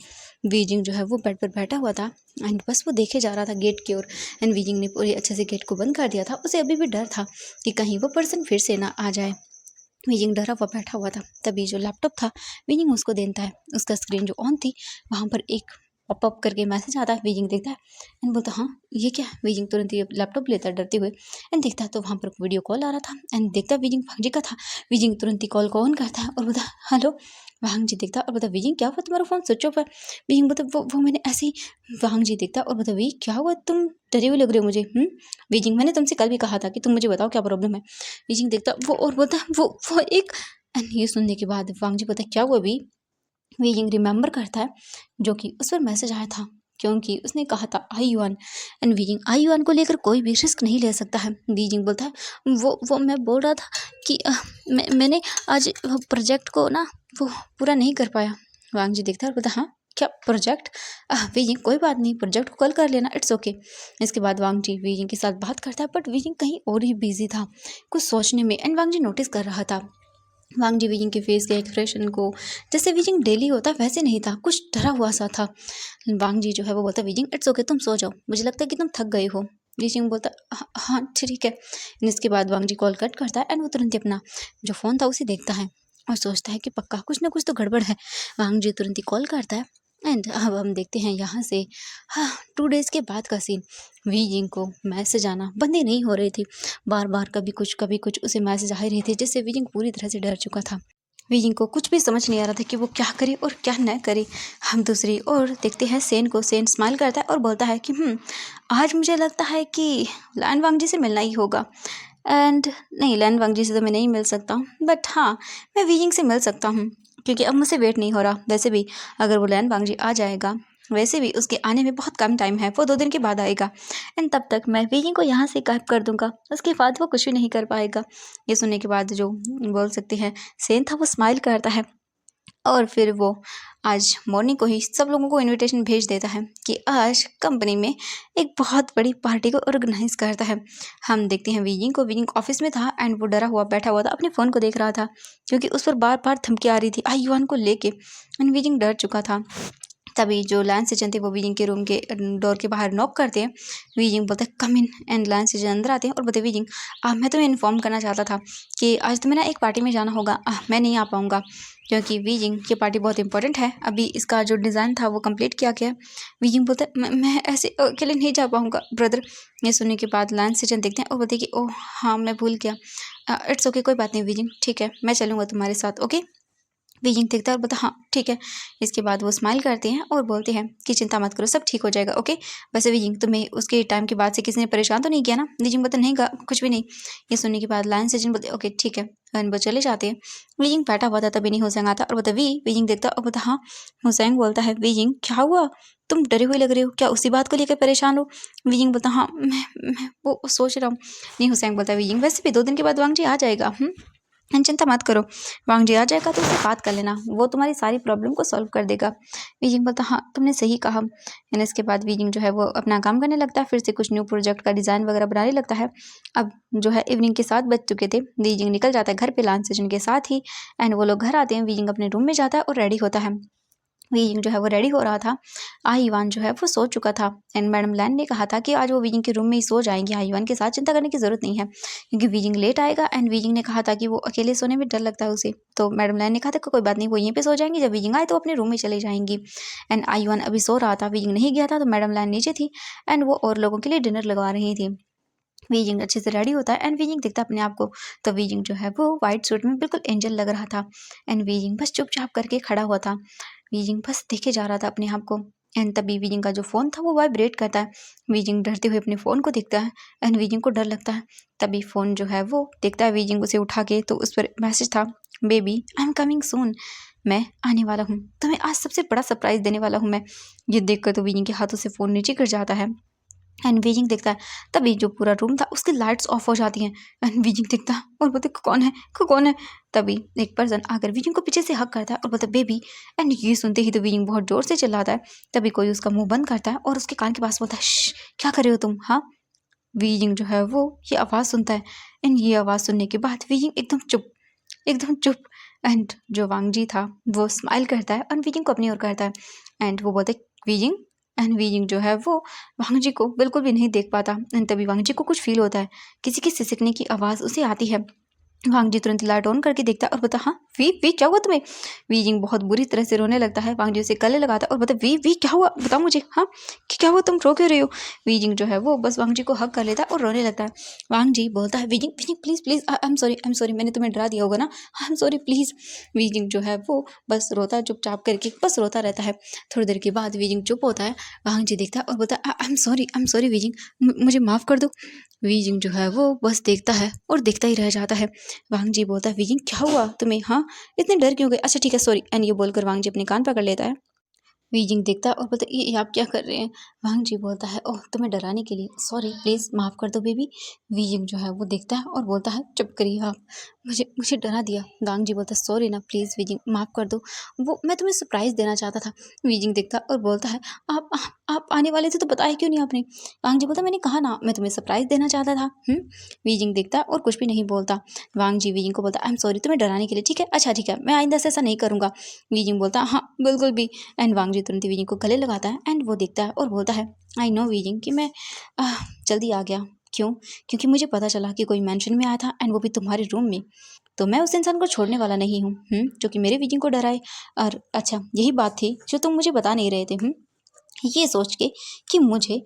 वीजिंग जो है वो बेड पर बैठा हुआ था एंड बस वो देखे जा रहा था गेट की ओर। एंड वीजिंग ने पूरे अच्छे से गेट को बंद कर दिया था। उसे अभी भी डर था कि कहीं वो पर्सन फिर से ना आ जाए। वीजिंग डरा हुआ बैठा हुआ था। तभी जो लैपटॉप था वीजिंग उसको देता है। उसका स्क्रीन जो ऑन थी वहाँ पर एक पॉपअप करके मैसेज आता है। वीजिंग देखता है एंड बोलता हाँ ये क्या है। वीजिंग तुरंत ही लैपटॉप लेता है डरते हुए एंड देखता है तो वहाँ पर वीडियो कॉल आ रहा था एंड देखता है वीजिंग वांगजी का था। वीजिंग तुरंत ही कॉल को ऑन करता है और बोलता हेलो। वांगजी देखता और बोलता वीजिंग क्या हुआ, तुम्हारा फ़ोन स्विच ऑफ है। वीजिंग बोलता वो मैंने ऐसे ही। वांगजी देखता और बोलता वी क्या हुआ, तुम डरे हुए लग रहे हो मुझे। वीजिंग मैंने तुमसे कल भी कहा था कि तुम मुझे बताओ क्या प्रॉब्लम है। वीजिंग देखता वो और बोलता वो एक। एंड ये सुनने के बाद वांगजी बोलता क्या हुआ अभी। वीजिंग रिमेंबर करता है जो कि उस पर मैसेज आया था क्योंकि उसने कहा था Ai Yuan. And Weijing Ai Yuan को लेकर कोई भी रिस्क नहीं ले सकता है। वीजिंग बोलता है वो मैं बोल रहा था कि मैंने आज प्रोजेक्ट को ना वो पूरा नहीं कर पाया। वांगजी देखता है और बोलता हाँ क्या प्रोजेक्ट। वीजिंग कोई बात नहीं, प्रोजेक्ट को कल कर लेना, इट्स ओके। इसके बाद वांगजी वीजिंग के साथ बात करता है बट वीजिंग कहीं और ही बिजी था कुछ सोचने में। एंड वांगजी नोटिस कर रहा था वांगजी वीजिंग के फेस के एक्सप्रेशन को, जैसे वीजिंग डेली होता वैसे नहीं था, कुछ डरा हुआ सा था। वांगजी जो है वो बोलता वीजिंग इट्स ओके तुम सो जाओ, मुझे लगता है कि तुम थक गए हो। वीजिंग बोलता हाँ ठीक है। इसके बाद वांगजी कॉल कट करता है एंड वो तुरंत ही अपना जो फ़ोन था उसे देखता है और सोचता है कि पक्का कुछ ना कुछ तो गड़बड़ है। वांगजी तुरंत ही कॉल करता है एंड अब हम देखते हैं यहाँ से हाँ 2 डेज़ के बाद का सीन। वीजिंग को मैसेज आना बंद ही नहीं हो रही थी, बार बार कभी कुछ उसे मैसेज आ ही रहे थे जिससे वीजिंग पूरी तरह से डर चुका था। वीजिंग को कुछ भी समझ नहीं आ रहा था कि वो क्या करे और क्या न करे। हम दूसरी ओर देखते हैं सेन को। सेन स्माइल करता है और बोलता है कि आज मुझे लगता है कि लैन वांगजी से मिलना ही होगा। एंड नहीं, लैन वांगजी से तो मैं नहीं मिल सकता हूँ बट हाँ मैं वीजिंग से मिल सकता हूँ क्योंकि अब मुझसे वेट नहीं हो रहा। वैसे भी अगर वो लैन वांगजी आ जाएगा, वैसे भी उसके आने में बहुत कम टाइम है, वो 2 दिन के बाद आएगा एंड तब तक मैं वीजिंग को यहाँ से गायब कर दूंगा, उसके बाद वो कुछ भी नहीं कर पाएगा। ये सुनने के बाद जो बोल सकते हैं सेन था वो स्माइल करता है और फिर वो आज मॉर्निंग को ही सब लोगों को इनविटेशन भेज देता है कि आज कंपनी में एक बहुत बड़ी पार्टी को ऑर्गेनाइज करता है। हम देखते हैं वीजिंग को। वीजिंग ऑफिस में था एंड वो डरा हुआ बैठा हुआ था, अपने फ़ोन को देख रहा था क्योंकि उस पर बार बार धमकी आ रही थी आई युआन को लेके एंड वीजिंग डर चुका था। तभी जो लैन सेजन थे वो वीजिंग के रूम के डोर के बाहर नॉक करते हैं। वीजिंग बोलता है कम इन एंड लैन सेजन अंदर आते हैं और बोलते वीजिंग मैं तुम्हें इन्फॉर्म करना चाहता था कि आज तुम्हें ना एक पार्टी में जाना होगा, मैं नहीं आ पाऊँगा क्योंकि वीजिंग की पार्टी बहुत इंपॉर्टेंट है, अभी इसका जो डिज़ाइन था वो कंप्लीट किया गया है। वीजिंग बोलता है मैं ऐसे अकेले नहीं जा पाऊँगा ब्रदर। ये सुनने के बाद लैन सेजन देखते हैं और बोलते हैं कि ओह हाँ मैं भूल गया, इट्स ओके कोई बात नहीं वीजिंग, ठीक है मैं चलूँगा तुम्हारे साथ, ओके। वीजिंग देखता है और बोलता हाँ ठीक है। इसके बाद वो स्माइल करते हैं और बोलते हैं कि चिंता मत करो सब ठीक हो जाएगा, ओके। वैसे वीजिंग तुम्हें उसके टाइम के बाद से किसी ने परेशान तो नहीं किया ना। वीजिंग बोलता नहीं कुछ भी नहीं। ये सुनने के बाद लायन सेजन बोलते ओके ठीक है एंड वो चले जाते हैं। वीजिंग बैठा हुआ था तभी नहीं हुसैन आता और बोलता वीजिंग देखता और बोलता हाँ। हुसैन बोलता है वीजिंग क्या हुआ, तुम डरे हुए लग रहे हो, क्या उसी बात को लेकर परेशान हो। वीजिंग बोलता हाँ मैं वो सोच रहा हूँ। नहीं, हुसैन बोलता वीजिंग वैसे भी 2 दिन के बाद वांगजी आ जाएगा, चिंता मत करो, वांगजी आ जाएगा तो उससे बात कर लेना, वो तुम्हारी सारी प्रॉब्लम को सॉल्व कर देगा। वीजिंग बोलता हाँ तुमने सही कहा। एंड इसके बाद वीजिंग जो है वो अपना काम करने लगता है, फिर से कुछ न्यू प्रोजेक्ट का डिज़ाइन वगैरह बनाने लगता है। अब जो है इवनिंग के 7 बज चुके थे। वीजिंग निकल जाता है घर पे लान सेजन के साथ ही एंड वो लोग घर आते हैं। वीजिंग अपने रूम में जाता है और रेडी होता है। वीजिंग जो है वो रेडी हो रहा था। आईवान जो है वो सो चुका था एंड मैडम लैन ने कहा था कि आज वो वीजिंग के रूम में ही सो जाएंगे, आईवान के साथ चिंता करने की ज़रूरत नहीं है क्योंकि वीजिंग लेट आएगा। एंड वीजिंग ने कहा था कि वो अकेले सोने में डर लगता है उसे, तो मैडम लैन ने कहा था कि कोई बात नहीं वो यहीं पे सो जाएंगी, जब वीजिंग आए तो अपने रूम में चले जाएंगी। एंड आईवान अभी सो रहा था, वीजिंग नहीं गया था, तो मैडम लैन नीचे थी एंड वो और लोगों के लिए डिनर लगवा रही थी। वीजिंग अच्छे से रेडी होता है एंड वीजिंग दिखता है अपने आप को, तो वीजिंग जो है वो वाइट सूट में बिल्कुल एंजल लग रहा था एंड वीजिंग बस चुपचाप करके खड़ा हुआ था। वीजिंग बस देखे जा रहा था अपने आप को एंड तभी वीजिंग का जो फ़ोन था वो वाइब्रेट करता है। वीजिंग डरते हुए अपने फ़ोन को देखता है एंड वीजिंग को डर लगता है। तभी फ़ोन जो है वो देखता है वीजिंग, उसे उठा के, तो उस पर मैसेज था, baby I am coming soon, मैं आने वाला हूँ, तुम्हें आज सबसे बड़ा सरप्राइज़ देने वाला हूँ मैं। ये देखकर तो वीजिंग के हाथों से फ़ोन नीचे गिर जाता है एंड बीजिंग देखता है। तभी जो पूरा रूम था उसकी लाइट्स ऑफ हो जाती हैं एंड बीजिंग देखता है और बोलते कौन है, कौन है। तभी एक पर्सन आकर बीजिंग को पीछे से हक करता है और बोलता है बेबी। एंड ये सुनते ही तो बीजिंग बहुत जोर से चिल्लाता है। तभी कोई उसका मुंह बंद करता है और उसके कान के पास बोलता है, श्श, क्या कर रहे हो तुम, हाँ। बीजिंग जो है वो ये आवाज़ सुनता है एंड ये आवाज़ सुनने के बाद बीजिंग एकदम चुप, एकदम चुप। एंड जो वांगजी था वो स्माइल करता है और बीजिंग को अपनी ओर करता है एंड वो बोलते बीजिंग। एंड बीजिंग जो है वो वांगजी को बिल्कुल भी नहीं देख पाता एंड तभी वांगजी को कुछ फील होता है, किसी की सिसकने की आवाज़ उसे आती है। वांगजी तुरंत लाइट ऑन करके देखता है और बोलता, हाँ वी वी क्या हुआ तुम्हें। वीजिंग बहुत बुरी तरह से रोने लगता है। वांगजी उसे गले लगाता है और बोलता, वी क्या हुआ, बताओ मुझे, हाँ क्या हुआ, तुम रो क्यों रही हो। वीजिंग जो है वो बस वांगजी को हक कर लेता है और रोने लगता है। वांगजी बोलता है, wheezing wheezing please please, I am sorry, मैंने तुम्हें डरा दिया होगा ना, I am sorry please. Wheezing जो है वो बस रोता है चुपचाप करके, बस रोता रहता है। थोड़ी देर के बाद वीजिंग चुप होता है। वांगजी देखता है और बोलता है, आई एम सॉरी वीजिंग, मुझे माफ़ कर दो। वीजिंग जो है वो बस देखता है और देखता ही रह जाता है। वांगजी बोलता है, वीजिंग क्या हुआ तुम्हें, हाँ इतने डर क्यों गए, अच्छा ठीक है सॉरी। एंड ये बोलकर वांगजी अपने कान पकड़ लेता है। वीजिंग देखता है और बोलता है, ये आप क्या कर रहे हैं। वांगजी बोलता है, ओह तुम्हें डराने के लिए, सॉरी प्लीज़ माफ़ कर दो बेबी। वीजिंग जो है वो देखता है और बोलता है, चुप करिए आप, मुझे मुझे डरा दिया। वांगजी बोलता है, सॉरी ना प्लीज़ वीजिंग, माफ़ कर दो, वो मैं तुम्हें सरप्राइज़ देना चाहता था। वीजिंग देखता है और बोलता है, आप आने वाले थे तो बताया क्यों नहीं आपने। वांगजी बोलता, मैंने कहा ना मैं तुम्हें सरप्राइज़ देना चाहता था। वीजिंग देखता है और कुछ भी नहीं बोलता। वांगजी वीजिंग को बोलता, आई एम सॉरी तुम्हें डराने के लिए, ठीक है, अच्छा ठीक है, मैं आइंदा से ऐसा नहीं करूँगा। वीजिंग बोलता, हाँ बिल्कुल भी। एंड वांगजी तुरंत वीजिंग को गले लगाता है एंड वो देखता है और बोलता है, आई नो वीजिंग कि मैं जल्दी आ गया, क्यों, क्योंकि मुझे पता चला कि कोई मेंशन में आया था एंड वो भी तुम्हारे रूम में, तो मैं उस इंसान को छोड़ने वाला नहीं हूँ जो कि मेरे वीजिंग को डराए। और अच्छा यही बात थी जो तुम मुझे बता नहीं रहे थे, ये सोच के कि मुझे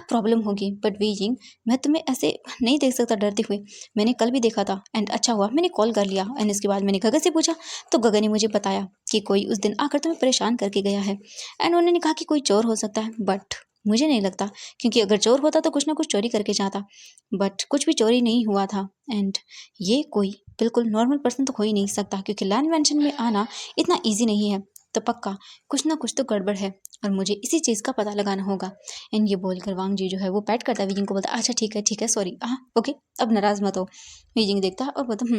प्रॉब्लम होगी, बट वीजिंग मैं तुम्हें ऐसे नहीं देख सकता डरते हुए, मैंने कल भी देखा था एंड अच्छा हुआ मैंने कॉल कर लिया। एंड इसके बाद मैंने गगन से पूछा तो गगन ने मुझे बताया कि कोई उस दिन आकर तुम्हें परेशान करके गया है एंड उन्होंने कहा कि कोई चोर हो सकता है, बट मुझे नहीं लगता, क्योंकि अगर चोर होता तो कुछ ना कुछ चोरी करके जाता, बट कुछ भी चोरी नहीं हुआ था। एंड ये कोई बिल्कुल नॉर्मल पर्सन तो हो ही नहीं सकता, क्योंकि लैंड मेंशन में आना इतना ईजी नहीं है, तो पक्का कुछ ना कुछ तो गड़बड़ है और मुझे इसी चीज़ का पता लगाना होगा। एंड ये बोलकर वांगजी जो है वो पैट करता है वीजिंग को, बोलता अच्छा ठीक है सॉरी, हाँ ओके अब नाराज़ मत हो। वीजिंग देखता है और बोलता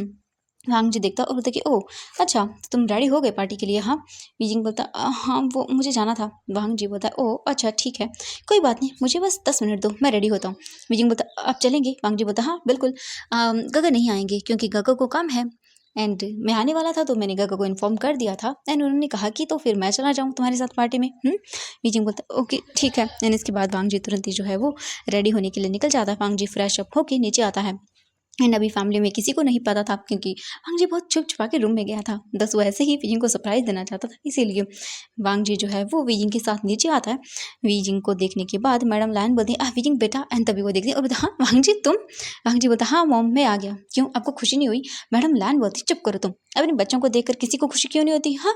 वांगजी देखता और बोलता कि ओह अच्छा तो तुम रेडी हो गए पार्टी के लिए, हाँ। वीजिंग बोलता हाँ वो मुझे जाना था। वांगजी बोलता ओह अच्छा ठीक है कोई बात नहीं, मुझे बस 10 मिनट दो, मैं रेडी होता हूँ। वीजिंग बोलता आप चलेंगे। वांगजी बोलता हाँ बिल्कुल, गगन नहीं आएंगे क्योंकि गगन को काम है एंड मैं आने वाला था तो मैंने गगन को इन्फॉर्म कर दिया था एंड उन्होंने कहा कि तो फिर मैं चला जाऊँ तुम्हारे साथ पार्टी में। वीजिंग बोलता ओके ठीक है। एंड इसके बाद वांगजी तुरंत ही जो है वो रेडी होने के लिए निकल जाता है। वांगजी फ्रेश अप होके नीचे आता है एंड अभी फैमिली में किसी को नहीं पता था, क्योंकि वांगजी बहुत छुप छुपा के रूम में गया था, बस वो ऐसे ही वीजिंग को सरप्राइज देना चाहता था, इसीलिए वांगजी जो है वो वीजिंग के साथ नीचे आता है। वीजिंग को देखने के बाद मैडम लाइन बोलती है वीजिंग बेटा, एंड तभी वो देखती है और बोलता हाँ वांगजी तुम। वांगजी बोलता हाँ मॉम मैं आ गया, क्यों आपको खुशी नहीं हुई। मैडम लाइन बोलती चुप करो तुम, अपने बच्चों को देखकर किसी को खुशी क्यों नहीं होती, हाँ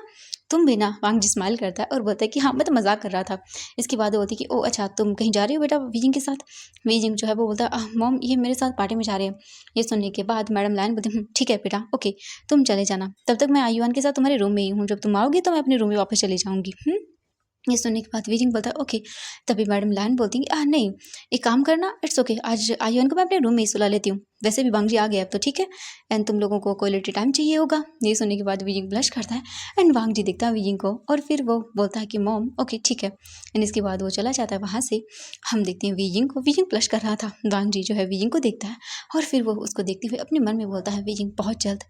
तुम भी ना। वांगजी स्माइल करता है और बोलता है कि हाँ मैं तो मजाक कर रहा था। इसके बाद वो बोलती कि ओ अच्छा तुम कहीं जा रही हो बेटा वीजिंग के साथ। वीजिंग जो है वो बोलता है मॉम ये मेरे साथ पार्टी में जा रहे हैं। ये सुनने के बाद मैडम लाइन बोलती ठीक है बेटा ओके तुम चले जाना, तब तक मैं आयुआन के साथ तुम्हारे रूम में ही हूँ, जब तुम आओगी तो मैं अपने रूम में वापस चली जाऊँगी। ये सुनने के बाद वीजिंग बोलता है ओके। तभी मैडम लाइन बोलती है नहीं एक काम करना, इट्स ओके आज आयुआन को मैं अपने रूम में ही सुला लेती हूँ, वैसे भी वांगजी आ गया अब तो ठीक है एंड तुम लोगों को क्वालिटी टाइम चाहिए होगा। ये सुनने के बाद वीजिंग ब्लश करता है एंड वांगजी दिखता है वीजिंग को और फिर वो बोलता है कि मॉम ओके ठीक है। एंड इसके बाद वो चला जाता है वहाँ से। हम देखते हैं वीजिंग को, वीजिंग ब्लश कर रहा था। वांगजी जो है वीजिंग को देखता है और फिर वो उसको देखते हुए अपने मन में बोलता है वीजिंग बहुत जल्द,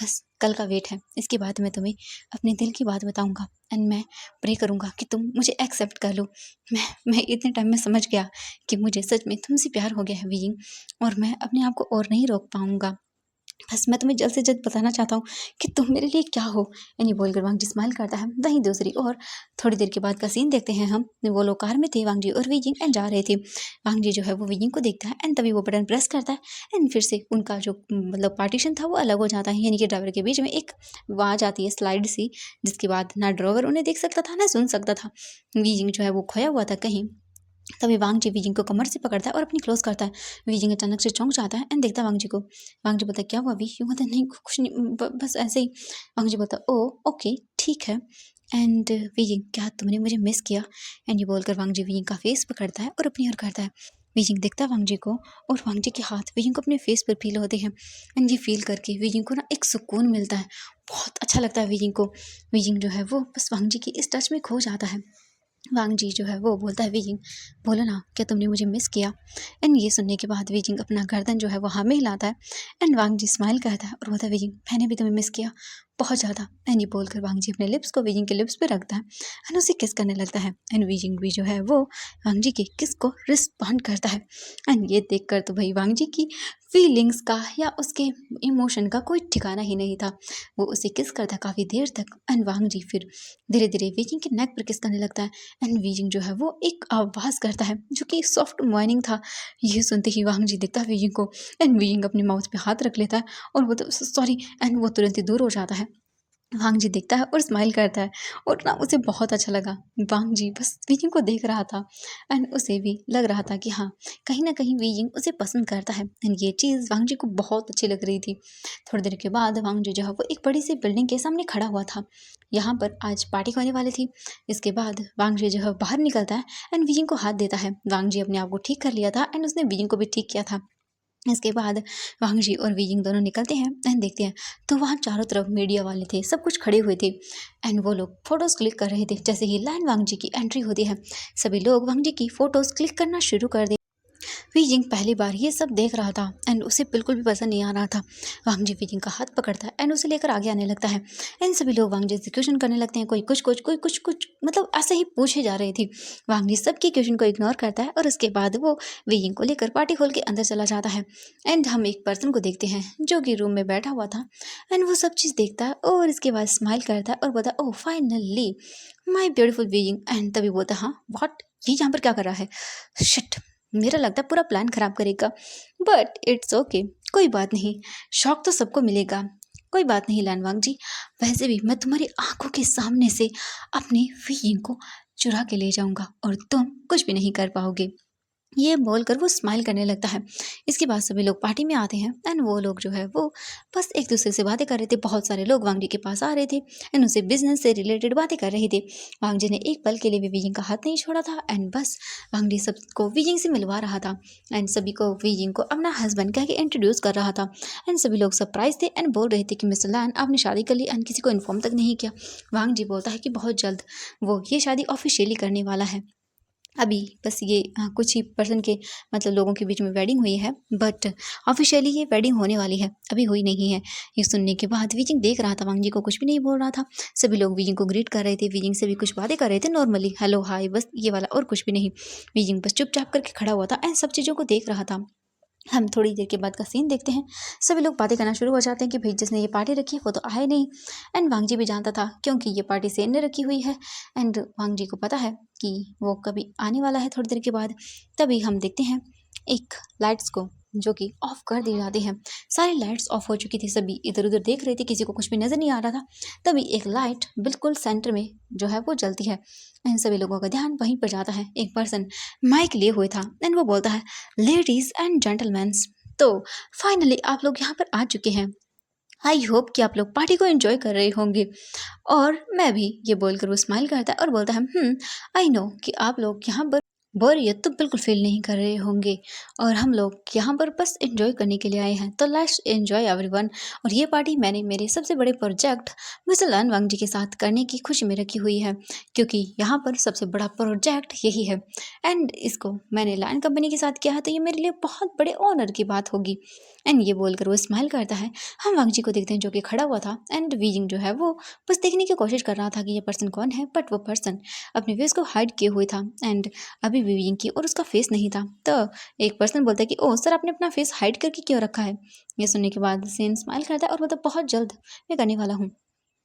बस कल का वेट है, इसके बाद मैं तुम्हें अपने दिल की बात बताऊँगा एंड मैं प्रे करूँगा कि तुम मुझे एक्सेप्ट कर लो। मैं इतने टाइम में समझ गया कि मुझे सच में तुमसे प्यार हो गया है वीजिंग, और मैं अपने आप को और नहीं रोक पाऊँगा। बस मैं तुम्हें जल्द से जल्द बताना चाहता हूँ कि तुम मेरे लिए क्या हो। यानी बोलकर वांग जी स्माइल करता है। वहीं दूसरी ओर थोड़ी देर के बाद का सीन देखते हैं हम। वो लोग कार में थे, वांग जी और वीजिंग, एंड जा रहे थे। वांग जी जो है वो वीजिंग को देखता है एंड तभी वो बटन प्रेस करता है एंड फिर से उनका जो मतलब पार्टीशन था वो अलग हो जाता है। यानी कि ड्राइवर के बीच में एक आवाज आती है स्लाइड सी, जिसके बाद ना ड्राइवर उन्हें देख सकता था ना सुन सकता था। वीजिंग जो है वो खोया हुआ था कहीं। तभी वांग जी वीजिंग को कमर से पकड़ता है और अपनी क्लोज करता है। वीजिंग अचानक से चौंक जाता है एंड देखता है वांग जी को। वांग जी बोलता है क्या हुआ वी? यूँ बोलता है नहीं कुछ नहीं, बस ऐसे ही। वांग जी बोलता है ओ ओके ठीक है। एंड वीजिंग क्या तुमने मुझे मिस किया? एंड ये बोलकर वांग जी वीजिंग का फेस पकड़ता है और अपनी ओर करता है। वीजिंग देखता है वांग जी को और वांग जी के हाथ वीजिंग को अपने फेस पर फील होते हैं। एंड ये फील करके वीजिंग को ना एक सुकून मिलता है, बहुत अच्छा लगता है वीजिंग को। वीजिंग जो है वो बस वांग जी की इस टच में खो जाता है। वांग जी जो है वो बोलता है वीजिंग बोलो ना क्या तुमने मुझे मिस किया? एंड ये सुनने के बाद वीजिंग अपना गर्दन जो है वो हाँ में हिलाता है एंड वांग जी स्माइल करता है और बोलता है वीजिंग मैंने भी तुम्हें मिस किया बहुत ज़्यादा। एंड ये बोलकर वांग जी अपने लिप्स को वीजिंग के लिप्स पे रखता है एंड उसे किस करने लगता है। एंड वीजिंग भी जो है वो वांग जी के किस को रिस्पॉन्ड करता है। एंड ये देख कर तो भाई वांग जी की फीलिंग्स का या उसके इमोशन का कोई ठिकाना ही नहीं था। वो उसे किस करता है काफ़ी देर तक एंड वांग जी फिर धीरे धीरे वीजिंग के नेक पर किस करने लगता है। एंड वीजिंग जो है वो एक आवाज़ करता है जो कि सॉफ्ट मॉर्निंग था। ये सुनते ही वांग जी देखता है वीजिंग को एंड वीजिंग अपने माउथ पे हाथ रख लेता है और वो तो सॉरी एंड वो तुरंत ही दूर हो जाता है। वांग जी देखता है और स्माइल करता है और ना उसे बहुत अच्छा लगा। वांग जी बस वीजिंग को देख रहा था एंड उसे भी लग रहा था कि हाँ कहीं ना कहीं वीजिंग उसे पसंद करता है एंड ये चीज़ वांग जी को बहुत अच्छी लग रही थी। थोड़ी देर के बाद वांग जी जो है वो एक बड़ी सी बिल्डिंग के सामने खड़ा हुआ था। यहाँ पर आज पार्टी होने वाली थी। इसके बाद वांग जी जो है बाहर निकलता है एंड वीजिंग को हाथ देता है। वांग जी अपने आप को ठीक कर लिया था एंड उसने वीजिंग को भी ठीक किया था। इसके बाद वांग जी और वीजिंग दोनों निकलते हैं एंड देखते हैं तो वहाँ चारों तरफ मीडिया वाले थे, सब कुछ खड़े हुए थे एंड वो लोग फोटोज़ क्लिक कर रहे थे। जैसे ही लाइन वांग जी की एंट्री होती है सभी लोग वांग जी की फ़ोटोज़ क्लिक करना शुरू कर देते। वीजिंग पहली बार ये सब देख रहा था एंड उसे बिल्कुल भी पसंद नहीं आ रहा था। वांग जी वीजिंग का हाथ पकड़ता है एंड उसे लेकर आगे आने लगता है एंड सभी लोग वांग जी से क्वेश्चन करने लगते हैं। कोई कुछ कुछ कोई कुछ कुछ मतलब ऐसे ही पूछे जा रहे थे। वांग जी सबके क्वेश्चन को इग्नोर करता है और उसके बाद वो वीजिंग को लेकर पार्टी हॉल के अंदर चला जाता है। एंड हम एक पर्सन को देखते हैं जो कि रूम में बैठा हुआ था एंड वो सब चीज़ देखता है और इसके बाद स्माइल करता है और बोलता है ओह finally my beautiful wheezing. And तभी बोलता है हाँ व्हाट ये यहाँ पर क्या कर रहा है? शिट मेरा लगता है पूरा प्लान खराब करेगा, बट इट्स ओके कोई बात नहीं, शौक तो सबको मिलेगा। कोई बात नहीं लैनवांग जी, वैसे भी मैं तुम्हारी आंखों के सामने से अपनी वीइंग को चुरा के ले जाऊंगा और तुम कुछ भी नहीं कर पाओगे। ये बोलकर वो स्माइल करने लगता है। इसके बाद सभी लोग पार्टी में आते हैं एंड वो लोग जो है वो बस एक दूसरे से बातें कर रहे थे। बहुत सारे लोग वांग जी के पास आ रहे थे एंड उनसे बिजनेस से रिलेटेड बातें कर रहे थे। वांग जी ने एक पल के लिए भी वीजिंग का हाथ नहीं छोड़ा था एंड बस वांग जी सबको वीजिंग से मिलवा रहा था एंड सभी को वीजिंग को अपना हस्बैंड कह के इंट्रोड्यूस कर रहा था। एंड सभी लोग सरप्राइज थे एंड बोल रहे थे कि मिस्टर लैन आपने शादी कर ली एंड किसी को इन्फॉर्म तक नहीं किया। वांग जी बोलता है कि बहुत जल्द वो ये शादी ऑफिशियली करने वाला है। अभी बस ये कुछ ही पर्सन के मतलब लोगों के बीच में वेडिंग हुई है, बट ऑफिशियली ये वेडिंग होने वाली है, अभी हुई नहीं है। ये सुनने के बाद वीजिंग देख रहा था, वांग जी को कुछ भी नहीं बोल रहा था। सभी लोग वीजिंग को ग्रीट कर रहे थे, वीजिंग से भी कुछ बातें कर रहे थे नॉर्मली, हेलो हाय बस ये वाला, और कुछ भी नहीं। वीजिंग बस चुपचाप करके खड़ा हुआ था एंड सब चीज़ों को देख रहा था। हम थोड़ी देर के बाद का सीन देखते हैं। सभी लोग बातें करना शुरू हो जाते हैं कि भाई जिसने ये पार्टी रखी है वो तो आए नहीं। एंड वांग जी भी जानता था क्योंकि ये पार्टी सेन ने रखी हुई है एंड वांग जी को पता है कि वो कभी आने वाला है थोड़ी देर के बाद। तभी हम देखते हैं एक लाइट्स को जो कि ऑफ कर दी जाती है। सारी लाइट्स ऑफ हो चुकी थी, सभी इधर उधर देख रहे थे, किसी को कुछ भी नज़र नहीं आ रहा था। तभी एक लाइट बिल्कुल सेंटर में जो है वो जलती है एंड सभी लोगों का ध्यान वहीं पर जाता है। एक पर्सन माइक लिए हुए था एंड वो बोलता है लेडीज एंड जेंटलमैन्स, तो फाइनली आप लोग यहाँ पर आ चुके हैं। आई होप कि आप लोग पार्टी को एंजॉय कर रहे होंगे और मैं भी। ये बोलकर वो स्माइल करता है और बोलता है आई नो कि आप लोग यहाँ पर बोरियत तो बिल्कुल फील नहीं कर रहे होंगे और हम लोग यहाँ पर बस एंजॉय करने के लिए आए हैं, तो लेट्स एंजॉय एवरीवन। और ये पार्टी मैंने मेरे सबसे बड़े प्रोजेक्ट मिस्टर लैन वांग जी के साथ करने की खुशी में रखी हुई है, क्योंकि यहाँ पर सबसे बड़ा प्रोजेक्ट यही है एंड इसको मैंने लैन कंपनी के साथ किया है, तो ये मेरे लिए बहुत बड़े ऑनर की बात होगी। एंड ये बोलकर वो स्माइल करता है। हम वांग जी को देखते हैं जो कि खड़ा हुआ था एंड वीजिंग जो है वो बस देखने की कोशिश कर रहा था कि ये पर्सन कौन है, बट वो पर्सन अपने फेस को हाइड किए हुए था एंड अभी तभी वीविंग की और उसका फेस नहीं था। तो एक पर्सन बोलता है कि ओह सर, आपने अपना फेस हाइड करके क्यों रखा है। ये सुनने के बाद सेन स्माइल करता है और बोलता बहुत जल्द मैं करने वाला हूँ,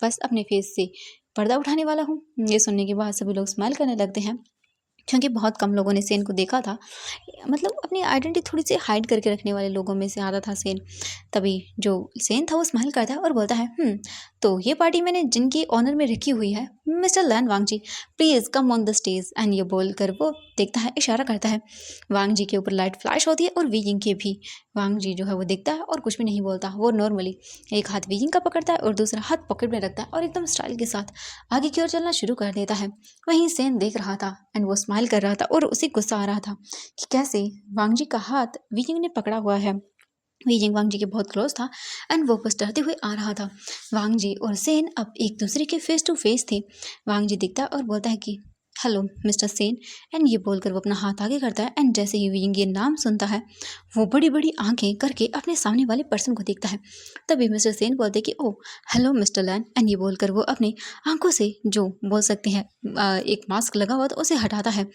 बस अपने फेस से पर्दा उठाने वाला हूँ। ये सुनने के बाद सभी लोग स्माइल करने लगते हैं, क्योंकि बहुत कम लोगों ने सेन को देखा था। मतलब अपनी आइडेंटिटी थोड़ी सी हाइड करके रखने वाले लोगों में से आता था सेन। तभी जो सेन था वो स्माइल करता है और बोलता है तो ये पार्टी मैंने जिनकी ऑनर में रखी हुई है, mister Lan Wangji, please come on the stage. And ये बोलकर वो देखता है, इशारा करता है। वांग जी के ऊपर लाइट फ्लैश होती है और वीजिंग के भी। वांग जी जो है वो देखता है और कुछ भी नहीं बोलता। वो नॉर्मली एक हाथ वीजिंग का पकड़ता है और दूसरा हाथ पॉकेट में रखता है और एकदम स्टाइल के साथ आगे की ओर चलना शुरू कर देता है। वहीं सेन देख रहा था एंड वो स्माइल कर रहा था और उसे गुस्सा आ रहा था कि कैसे वांग जी का हाथ वीजिंग ने पकड़ा हुआ है। वीजिंग वांग जी के बहुत क्लोज था एंड वो बस डरते हुए आ रहा था। वांग जी और सेन अब एक दूसरे के फेस टू फेस थे। वांग जी दिखता और बोलता है कि हेलो मिस्टर सेन। एंड ये बोलकर वो अपना हाथ आगे करता है एंड जैसे ही वीजिंग ये नाम सुनता है वो बड़ी बड़ी आंखें करके अपने सामने वाले पर्सन को देखता है। तभी मिस्टर सेन बोलते हैं कि ओ हेलो मिस्टर लैन। एंड ये बोलकर वो अपने आंखों से जो बोल सकते हैं एक मास्क लगा हुआ तो उसे हटाता है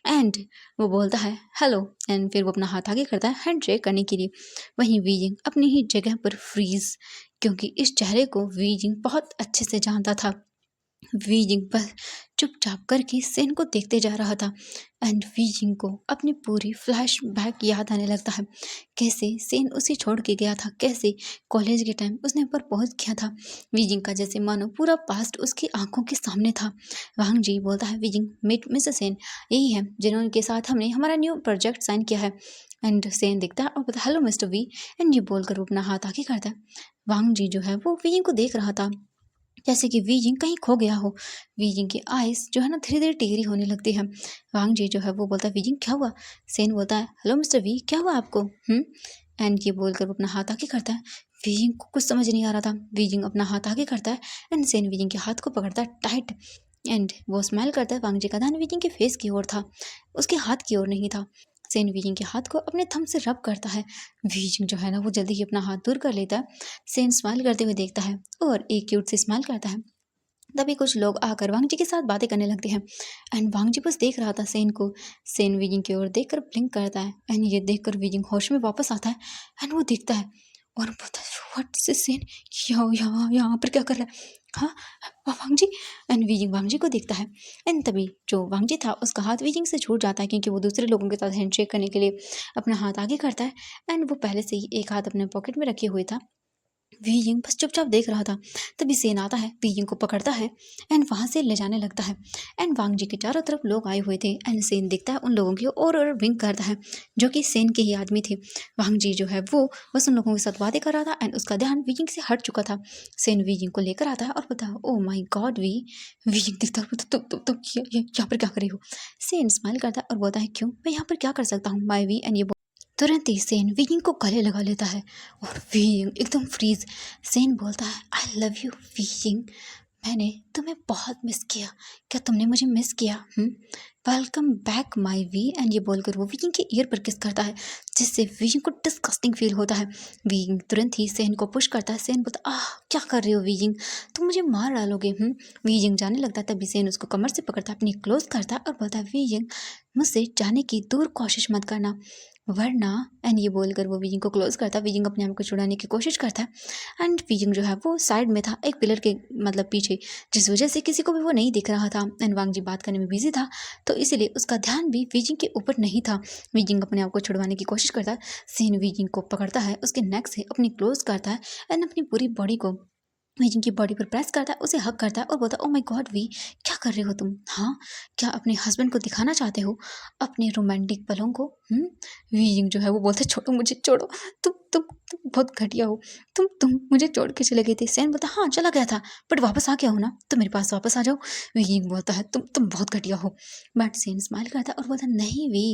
एंड वो बोलता है हेलो। एंड फिर वो अपना हाथ आगे करता है हैंडशेक करने के लिए। वहीं वीजिंग अपनी ही जगह पर फ्रीज, क्योंकि इस चेहरे को वीजिंग बहुत अच्छे से जानता था। वीजिंग बस चुपचाप करके सेन को देखते जा रहा था एंड वीजिंग को अपनी पूरी फ्लैशबैक याद आने लगता है। कैसे सेन उसे छोड़ के गया था, कैसे कॉलेज के टाइम उसने पर पहुंच किया था। वीजिंग का जैसे मानो पूरा पास्ट उसकी आंखों के सामने था। वांग जी बोलता है वीजिंग मीट मिस्टर सेन, यही है जिन्होंने साथ हमने हमारा न्यू प्रोजेक्ट साइन किया है। एंड सेन दिखता है और बोलता है हेलो मिस्टर वी। एंड ये बोलकर वो अपना हाथ आगे करता है। वांग जी जो है वो वीजिंग को देख रहा था जैसे कि वीजिंग कहीं खो गया हो। वीजिंग की आइस जो है ना धीरे धीरे टिहरी होने लगती है। वांग जी जो है वो बोलता है वीजिंग क्या हुआ। सेन बोलता है हेलो मिस्टर वी, क्या हुआ आपको। एंड ये बोलकर वो अपना हाथ आगे करता है। वीजिंग को कुछ समझ नहीं आ रहा था। वीजिंग अपना हाथ आगे करता है एंड सेन वीजिंग के हाथ को पकड़ता है टाइट एंड वो स्माइल करता है। वांग जी का ध्यान वीजिंग के फेस की ओर था, उसके हाथ की ओर नहीं था। सेन वीजिंग के हाथ को अपने थंब से रब करता है। वीजिंग जो है ना वो जल्दी ही अपना हाथ दूर कर लेता है। सेन स्माइल करते हुए देखता है और एक क्यूट सी स्माइल करता है। तभी कुछ लोग आकर वांग जी के साथ बातें करने लगते हैं एंड वांग जी बस देख रहा था सेन को। सेन वीजिंग की ओर देखकर ब्लिंक करता है एंड ये देखकर वीजिंग होश में वापस आता है एंड वो देखता है और बोलता है व्हाट इज सेन, यहाँ यहाँ यहाँ पर क्या कर रहा है। हाँ वांग जी। एंड वीजिंग वांग जी को देखता है एंड तभी जो वांग जी था उसका हाथ वीजिंग से छूट जाता है, क्योंकि वो दूसरे लोगों के साथ हैंडशेक करने के लिए अपना हाथ आगे करता है एंड वो पहले से ही एक हाथ अपने पॉकेट में रखे हुए था। वीजिंग बस चुपचाप देख रहा था। तभी सेन आता है, वीजिंग को पकड़ता है एंड वहां से ले जाने लगता है। एंड वांग जी के चारों तरफ लोग आए हुए थे एंड सेन दिखता है उन लोगों की और विंक करता है, जो कि सेन के ही आदमी थे। वांग जी जो है वो बस उन लोगों के साथ बातें कर रहा था एंड उसका ध्यान वीजिंग से हट चुका था। सेन वीजिंग को लेकर आता है और बोलता है ओ माई गॉड वी। वीजिंग दिखता है तुम यहाँ पर क्या कर रही हो। सेन स्माइल करता है और बोलता है क्यों, मैं यहाँ पर क्या कर सकता हूँ माई वी। एंड ये तुरंत ही सेन वीइंग को गले लगा लेता है और वीइंग एकदम फ्रीज। सेन बोलता है आई लव यू वीइंग, मैंने तुम्हें बहुत मिस किया, क्या तुमने मुझे मिस किया। Welcome back my Wei. And ये बोलकर वो वीइंग के ईयर पर किस करता है, जिससे वीइंग को डिस्गस्टिंग फील होता है। वीइंग तुरंत ही सेन को पुश करता है। सेन बोलता आह क्या कर रहे हो वीइंग, तुम मुझे मार डालोगे। वीइंग जाने लगता है, तभी सेन उसको कमर से पकड़ता है, अपनी क्लोज करता है और बोलता है वीइंग मुझसे जाने की दूर कोशिश मत करना वरना। एंड ये बोलकर वो वीजिंग को क्लोज करता है। वीजिंग अपने आप को छुड़ाने की कोशिश करता है एंड वीजिंग जो है वो साइड में था एक पिलर के मतलब पीछे, जिस वजह से किसी को भी वो नहीं दिख रहा था एंड वांग जी बात करने में बिजी था, तो इसीलिए उसका ध्यान भी वीजिंग के ऊपर नहीं था। वीजिंग अपने आप को छुड़वाने की कोशिश करता है। सीन वीजिंग को पकड़ता है, उसके नेक से अपनी क्लोज करता है एंड अपनी पूरी बॉडी को वीजिंग की बॉडी पर प्रेस करता है, उसे हक करता है और बोलता है ओ माय गॉड वी क्या कर रहे हो तुम। हाँ क्या अपने हस्बैंड को दिखाना चाहते हो अपने रोमांटिक पलों को। वीजिंग जो है वो बोलता है छोड़ो मुझे छोड़ो, तुम बहुत घटिया हो, तुम मुझे छोड़ के चले गए थे। सेन बोलता हाँ चला गया था बट वापस आ गया हो ना, तो मेरे पास वापस आ जाओ। वीजिंग बोलता है तुम बहुत घटिया हो, बट सेन स्माइल करता है और बोलता है नहीं वी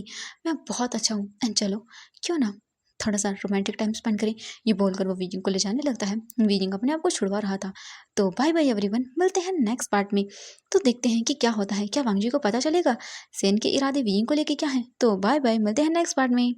मैं बहुत अच्छा हूँ एंड चलो क्यों ना थोड़ा सा रोमांटिक टाइम स्पेंड करें। ये बोलकर वो वीजिंग को ले जाने लगता है। वीजिंग अपने आप को छुड़वा रहा था। तो बाय बाय एवरीवन, मिलते हैं नेक्स्ट पार्ट में। तो देखते हैं कि क्या होता है, क्या वांग जी को पता चलेगा सेन के इरादे वीजिंग को लेके क्या है। तो बाय बाय, मिलते हैं नेक्स्ट पार्ट में।